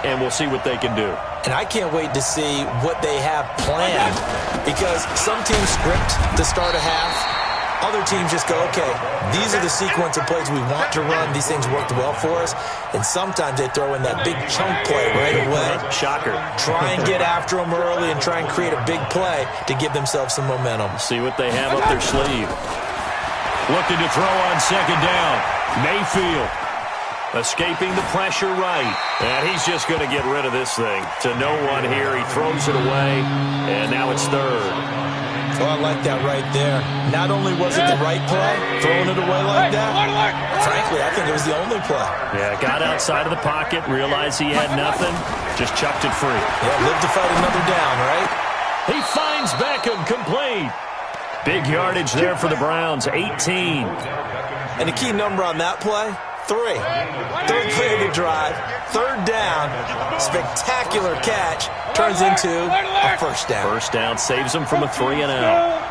and we'll see what they can do. And I can't wait to see what they have planned because some teams script to start a half. Other teams just go, okay, these are the sequence of plays we want to run. These things worked well for us. And sometimes they throw in that big chunk play right away. Shocker. Try and get after them early and try and create a big play to give themselves some momentum. See what they have up their sleeve. Looking to throw on second down. Mayfield. Escaping the pressure right. And he's just going to get rid of this thing. To no one here. He throws it away, and now it's third. Oh, I like that right there. Not only was it the right play, throwing it away like that, frankly, I think it was the only play. Yeah, got outside of the pocket, realized he had nothing, just chucked it free. Yeah, live to fight another down, right? He finds Beckham complete. Big yardage there for the Browns, 18. And the key number on that play, 3. Third play of the drive, third down, spectacular catch, turns into a first down. First down saves him from a 3-and-out.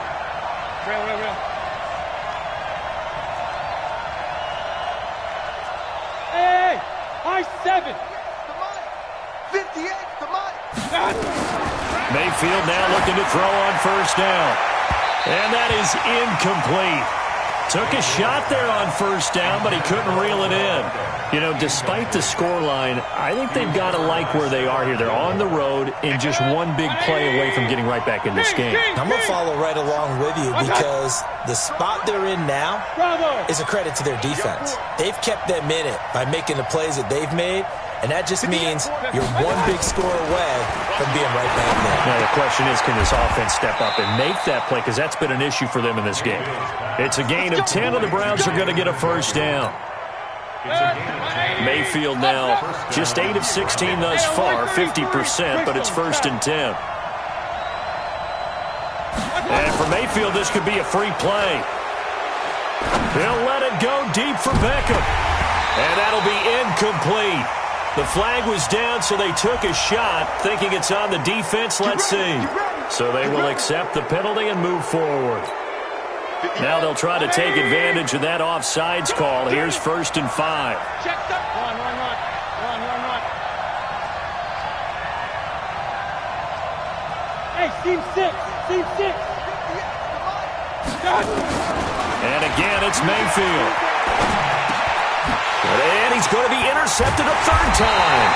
Hey, high 7. 58, come on. Mayfield now looking to throw on first down. And that is incomplete. Took a shot there on first down, but he couldn't reel it in. You know, despite the scoreline, I think they've got to like where they are here. They're on the road and just one big play away from getting right back in this game. I'm going to follow right along with you because the spot they're in now is a credit to their defense. They've kept them in it by making the plays that they've made, and that just means you're one big score away from being right back there. Now, the question is, can this offense step up and make that play? Because that's been an issue for them in this game. It's a gain of 10, and the Browns are going to get a first down. Mayfield now just 8 of 16 thus far, 50%, but it's 1st and 10. And for Mayfield, this could be a free play. They'll let it go deep for Beckham. And that'll be incomplete. The flag was down, so they took a shot, thinking it's on the defense. Let's see. So they will accept the penalty and move forward. Now they'll try to take advantage of that offsides call. Here's 1st and 5. Run. Hey, team 6. And again, it's Mayfield. And he's going to be intercepted a 3rd time.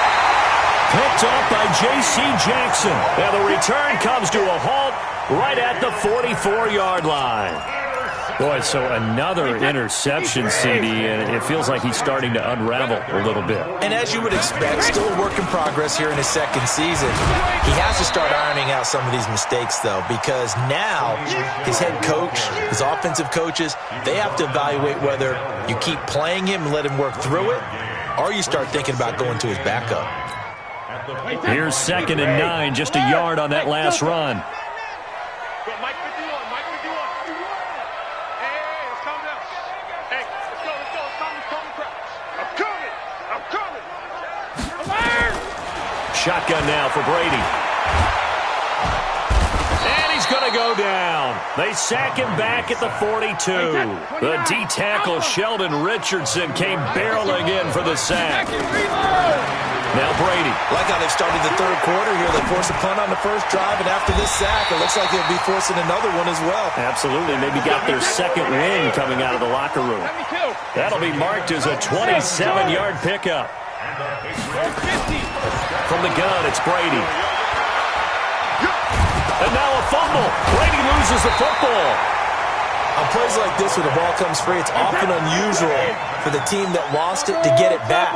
Picked up by J.C. Jackson. Now the return comes to a halt right at the 44-yard line. Boy, so another interception, CD, and it feels like he's starting to unravel a little bit. And as you would expect, still a work in progress here in his 2nd season. He has to start ironing out some of these mistakes, though, because now his head coach, his offensive coaches, they have to evaluate whether you keep playing him and let him work through it, or you start thinking about going to his backup. Here's 2nd and 9, just a yard on that last run. Shotgun now for Brady. And he's going to go down. They sack him back at the 42. The D-tackle Sheldon Richardson came barreling in for the sack. Now Brady. Like how they've started the 3rd quarter here. They force a punt on the 1st drive, and after this sack, it looks like they'll be forcing another one as well. Absolutely. Maybe got their 2nd win coming out of the locker room. That'll be marked as a 27-yard pickup. From the gun, it's Brady. And now a fumble. Brady loses the football. On plays like this where the ball comes free, it's often unusual for the team that lost it to get it back.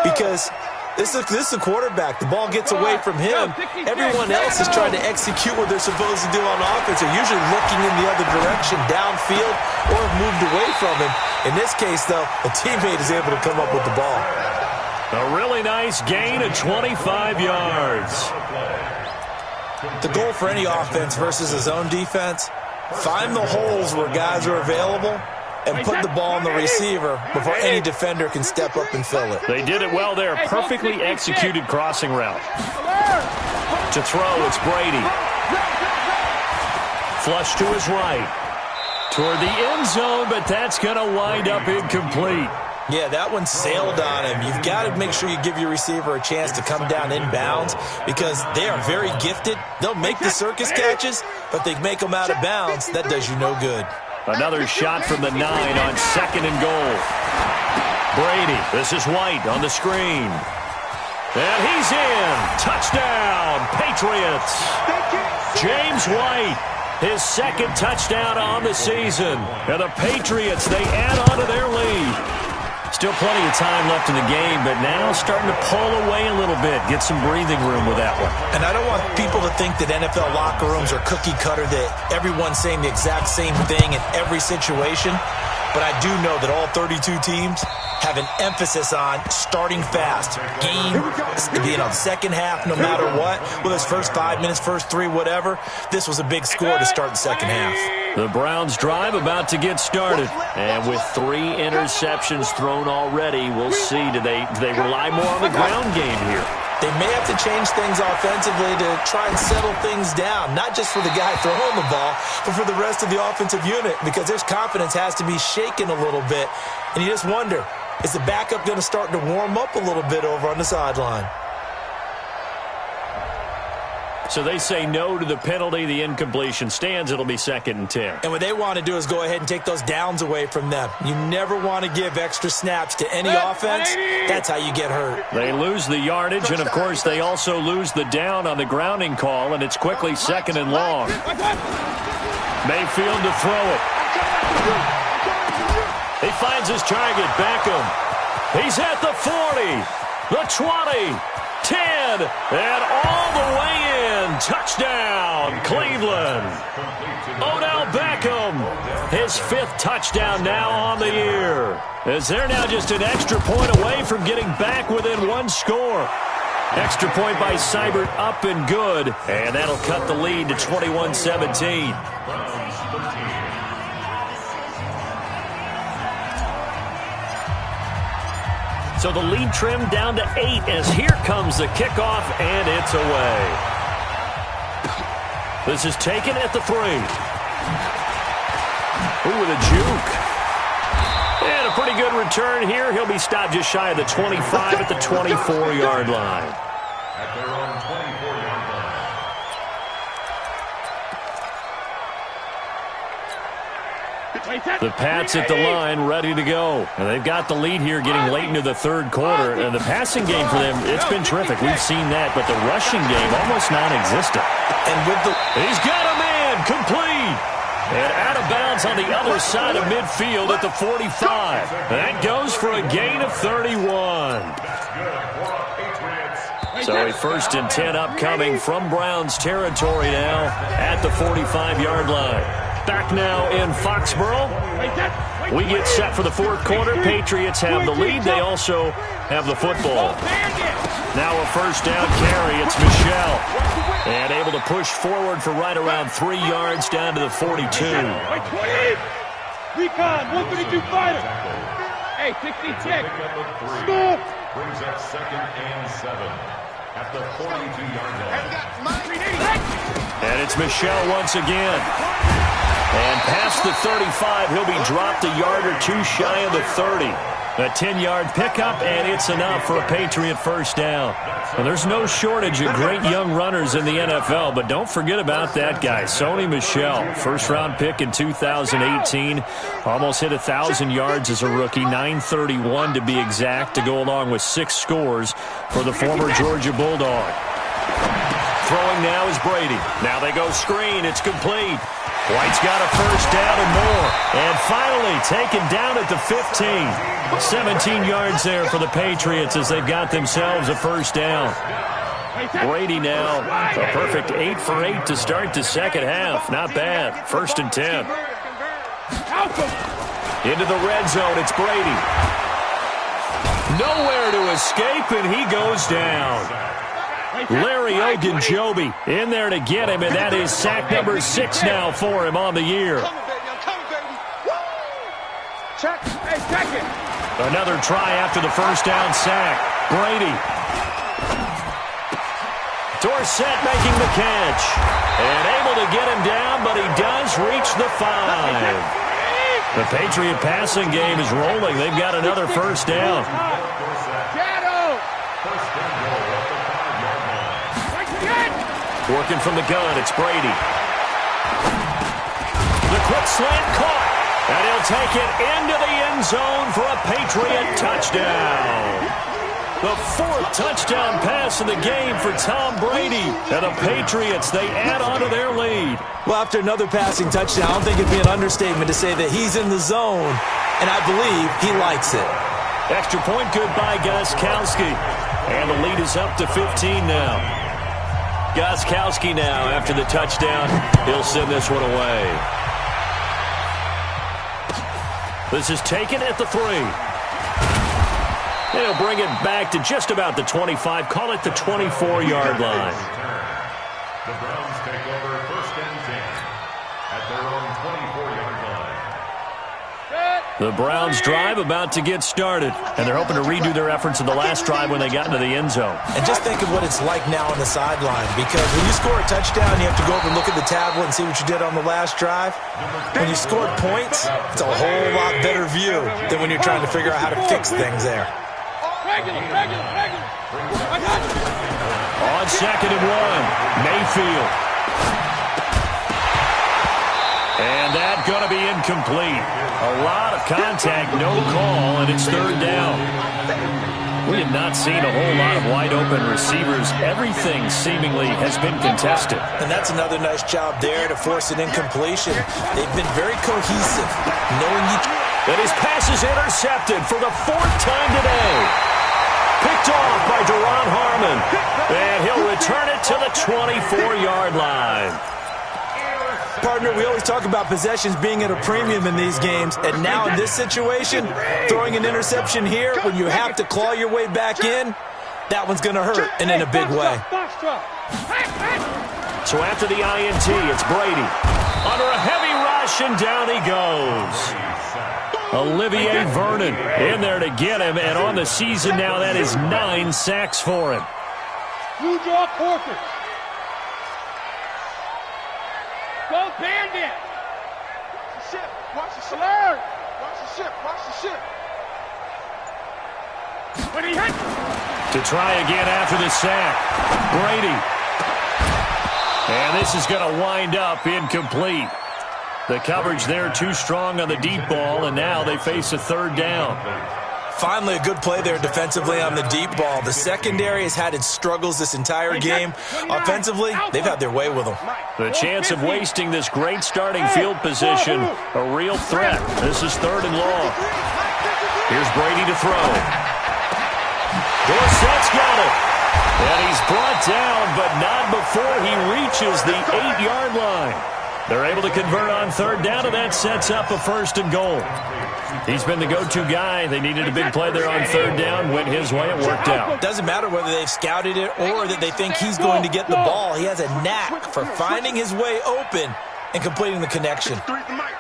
Because this is a quarterback. The ball gets away from him. Everyone else is trying to execute what they're supposed to do on offense. They're usually looking in the other direction, downfield, or have moved away from him. In this case, though, a teammate is able to come up with the ball. A really nice gain of 25 yards. The goal for any offense versus his own defense, find the holes where guys are available and put the ball on the receiver before any defender can step up and fill it. They did it well there. Perfectly executed crossing route. To throw, it's Brady. Flush to his right. Toward the end zone, but that's going to wind up incomplete. Yeah, that one sailed on him. You've got to make sure you give your receiver a chance to come down inbounds because they are very gifted. They'll make the circus catches, but they make them out of bounds. That does you no good. Another shot from the 9 on 2nd and goal. Brady, this is White on the screen. And he's in. Touchdown, Patriots. James White, his 2nd touchdown on the season. And the Patriots, they add on to their lead. Still plenty of time left in the game, but now starting to pull away a little bit. Get some breathing room with that one. And I don't want people to think that NFL locker rooms are cookie cutter, that everyone's saying the exact same thing in every situation. But I do know that all 32 teams have an emphasis on starting fast. Second half, no matter what. Whether it's first 5 minutes, first 3, whatever. This was a big score to start the second half. The Browns drive about to get started. And with 3 interceptions thrown already, we'll see. Do they rely more on the ground game here? They may have to change things offensively to try and settle things down, not just for the guy throwing the ball, but for the rest of the offensive unit, because their confidence has to be shaken a little bit. And you just wonder, is the backup going to start to warm up a little bit over on the sideline? So they say no to the penalty. The incompletion stands. It'll be 2nd and 10. And what they want to do is go ahead and take those downs away from them. You never want to give extra snaps to any offense. That's how you get hurt. They lose the yardage, and, of course, they also lose the down on the grounding call, and it's quickly 2nd and long. Mayfield to throw it. He finds his target, Beckham. He's at the 40, the 20, 10, and all the way in. Touchdown, Cleveland. Odell Beckham, his 5th touchdown now on the year. As they're now just an extra point away from getting back within 1 score. Extra point by Seibert, up and good. And that'll cut the lead to 21-17. So the lead trimmed down to 8 as here comes the kickoff, and it's away. This is taken at the 3. Ooh, with a juke. And a pretty good return here. He'll be stopped just shy of the 25 at the 24-yard line. At their own 24-yard line. The Pats at the line, ready to go. And they've got the lead here getting late into the 3rd quarter. And the passing game for them, it's been terrific. We've seen that. But the rushing game, almost non-existent. And with the... He's got a man, complete. And out of bounds on the other side of midfield at the 45. That goes for a gain of 31. So a 1st and 10 upcoming from Browns territory now at the 45-yard line. Back now in Foxborough. We get set for the 4th quarter. Patriots have the lead. They also have the football. Now a 1st down carry. It's Michel. And able to push forward for right around 3 yards down to the 42. Recon, 132 fighter. Hey, 66. Score. Brings up 2nd and 7 at the 42-yard line. And it's Michel once again. And past the 35, he'll be dropped a yard or 2 shy of the 30. A 10-yard pickup, and it's enough for a Patriot 1st down. Well, there's no shortage of great young runners in the NFL, but don't forget about that guy, Sony Michel. 1st-round pick in 2018. Almost hit 1,000 yards as a rookie, 931 to be exact, to go along with 6 scores for the former Georgia Bulldog. Throwing now is Brady. Now they go screen. It's complete. White's got a 1st down and more. And finally taken down at the 15. 17 yards there for the Patriots as they've got themselves a 1st down. Brady now a perfect 8 for 8 to start the 2nd half. Not bad. 1st and 10. Into the red zone. It's Brady. Nowhere to escape, and he goes down. Larry Ogunjobi in there to get him, and that is sack number 6 now for him on the year. Another try after the 1st down sack. Brady. Dorsett making the catch. And able to get him down, but he does reach the 5. The Patriot passing game is rolling. They've got another 1st down. Working from the gun, it's Brady. The quick slant caught. And he'll take it into the end zone for a Patriot touchdown. The 4th touchdown pass of the game for Tom Brady. And the Patriots, they add on to their lead. Well, after another passing touchdown, I don't think it'd be an understatement to say that he's in the zone, and I believe he likes it. Extra point good by Gostkowski. And the lead is up to 15 now. Gostkowski now, after the touchdown, he'll send this one away. This is taken at the 3. They'll bring it back to just about the 25. Call it the 24-yard line. The Browns take over 1st and 10 at their own 24-yard line. The Browns drive about to get started, and they're hoping to redo their efforts in the last drive when they got into the end zone. And just think of what it's like now on the sideline, because when you score a touchdown, you have to go over and look at the tablet and see what you did on the last drive. When you scored points, it's a whole lot better view than when you're trying to figure out how to fix things there. On 2nd and 1, Mayfield. And that's going to be incomplete. A lot of contact, no call, and it's 3rd down. We have not seen a whole lot of wide-open receivers. Everything seemingly has been contested. And that's another nice job there to force an incompletion. They've been very cohesive, knowing each. And his pass is intercepted for the 4th time today. Picked off by Deron Harmon. And he'll return it to the 24-yard line. Partner, we always talk about possessions being at a premium in these games, and now in this situation, throwing an interception here when you have to claw your way back in, that one's going to hurt, and in a big way. So after the INT, it's Brady. Under a heavy rush, and down he goes. Olivier Vernon in there to get him, and on the season now, that is 9 sacks for him. Blue draw quarter. Go Bandit! Watch the ship! Watch the ship! Watch the ship! Watch the ship! When he hit! To try again after the sack. Brady. And this is going to wind up incomplete. The coverage there too strong on the deep ball, and now they face a 3rd down. Finally, a good play there defensively on the deep ball. The secondary has had its struggles this entire game. Offensively, they've had their way with them. The chance of wasting this great starting field position, a real threat. This is 3rd and long. Here's Brady to throw. Dorsett's got it. And he's brought down, but not before he reaches the 8-yard line. They're able to convert on 3rd down, and that sets up a 1st and goal. He's been the go-to guy. They needed a big play there on 3rd down. Went his way. It worked out. Doesn't matter whether they've scouted it or that they think he's going to get the ball. He has a knack for finding his way open and completing the connection. 53's the mic.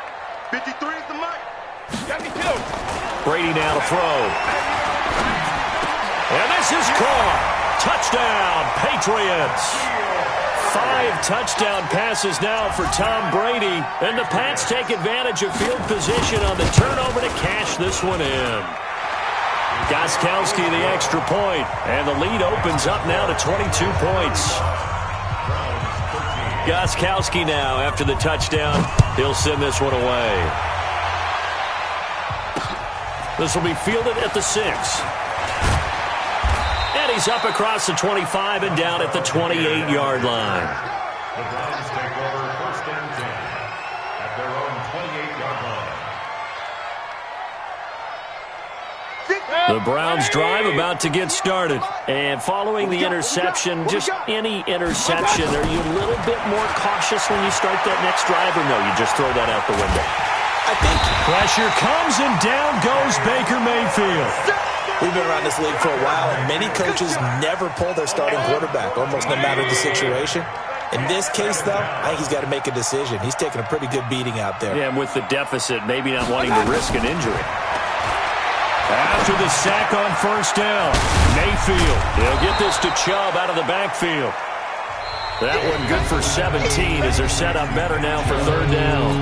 53's the mic. Brady now to throw. And this is caught. Touchdown, Patriots. 5 touchdown passes now for Tom Brady, and the Pats take advantage of field position on the turnover to cash this one in. Gostkowski the extra point, and the lead opens up now to 22 points. Gostkowski now after the touchdown. He'll send this one away. This will be fielded at the 6. And he's up across the 25 and down at the 28-yard line. The Browns take over 1st and 10 at their own 28-yard line. The Browns drive about to get started. And following the interception, just any interception, are you a little bit more cautious when you start that next drive, or no, you just throw that out the window? I think pressure comes, and down goes Baker Mayfield. We've been around this league for a while, and many coaches never pull their starting quarterback, almost no matter the situation. In this case, though, I think he's got to make a decision. He's taking a pretty good beating out there. Yeah, and with the deficit, maybe not wanting to risk an injury. After the sack on 1st down, Mayfield. He'll get this to Chubb out of the backfield. That one good for 17 as they're set up better now for 3rd down.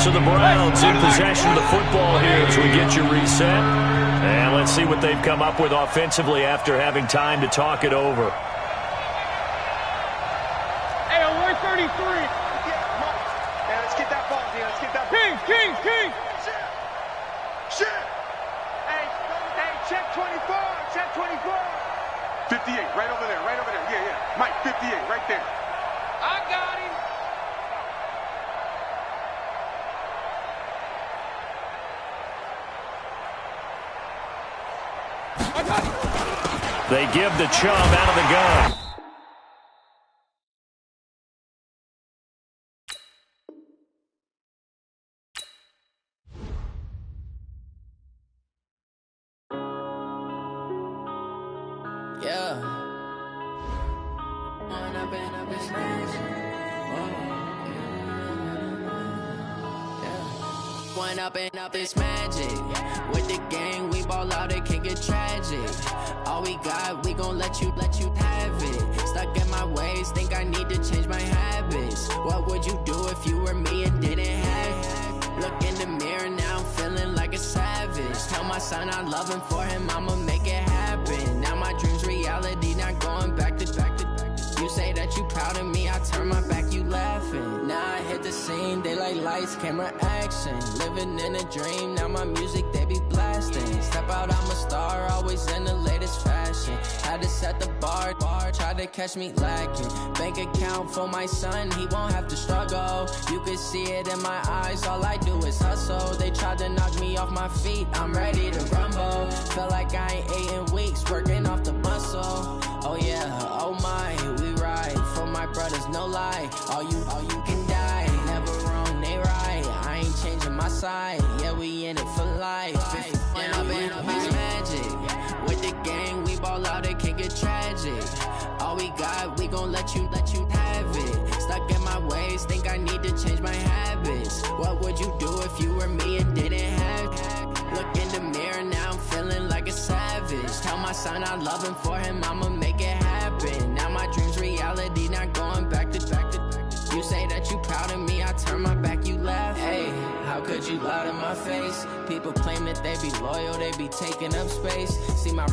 So the Browns in possession of the football here as we get you reset. And let's see what they've come up with offensively after having time to talk it over. Hey, on 133. Hey, let's get that ball, dude. Let's get that ball. King. Shit. Hey, check 24. Check 24. 58, right over there. Yeah. Mike, 58, right there. I got him. They give the Chubb out of the gun. Yeah. One up and up is magic. With the gang, we ball out, it can get tragic. All we got, we gon' let you have it. Stuck in my ways, think I need to change my habits. What would you do if you were me and didn't have it? Look in the mirror, now I'm feeling like a savage. Tell my son I love him, for him I'ma make it happen. Now my dream's reality, not going back to. You say that you proud of me, I turn my back, you laughing. Now I hit the scene, they like lights, camera, action. Living in a dream, now my music, they be blasting. Step out, I'm a star, always in the latest fashion. Had to set the bar, try to catch me lacking. Bank account for my son, he won't have to struggle. You can see it in my eyes, all I do is hustle. They tried to knock me off my feet, I'm ready to rumble. Felt like I ain't ate in weeks, working off the muscle. Oh yeah, oh my, we ride for my brothers, no lie. All you can die, never wrong, they right. I ain't changing my side, yeah, we in it for life. And up is magic. With the gang, we ball out, it can get tragic. All we got, we gon' let you have it. Stuck in my ways, think I need to change my habits. What would you do if you were me and didn't have it? Look in the mirror, now I'm feeling like a savage. Tell my son I love him, for him I'ma make it happen. Now my dream's reality, not going back to. You say that you proud of me, I turn my back, you laugh. Hey, how could you lie to my face? People claim that they be loyal, they be taking up space. See my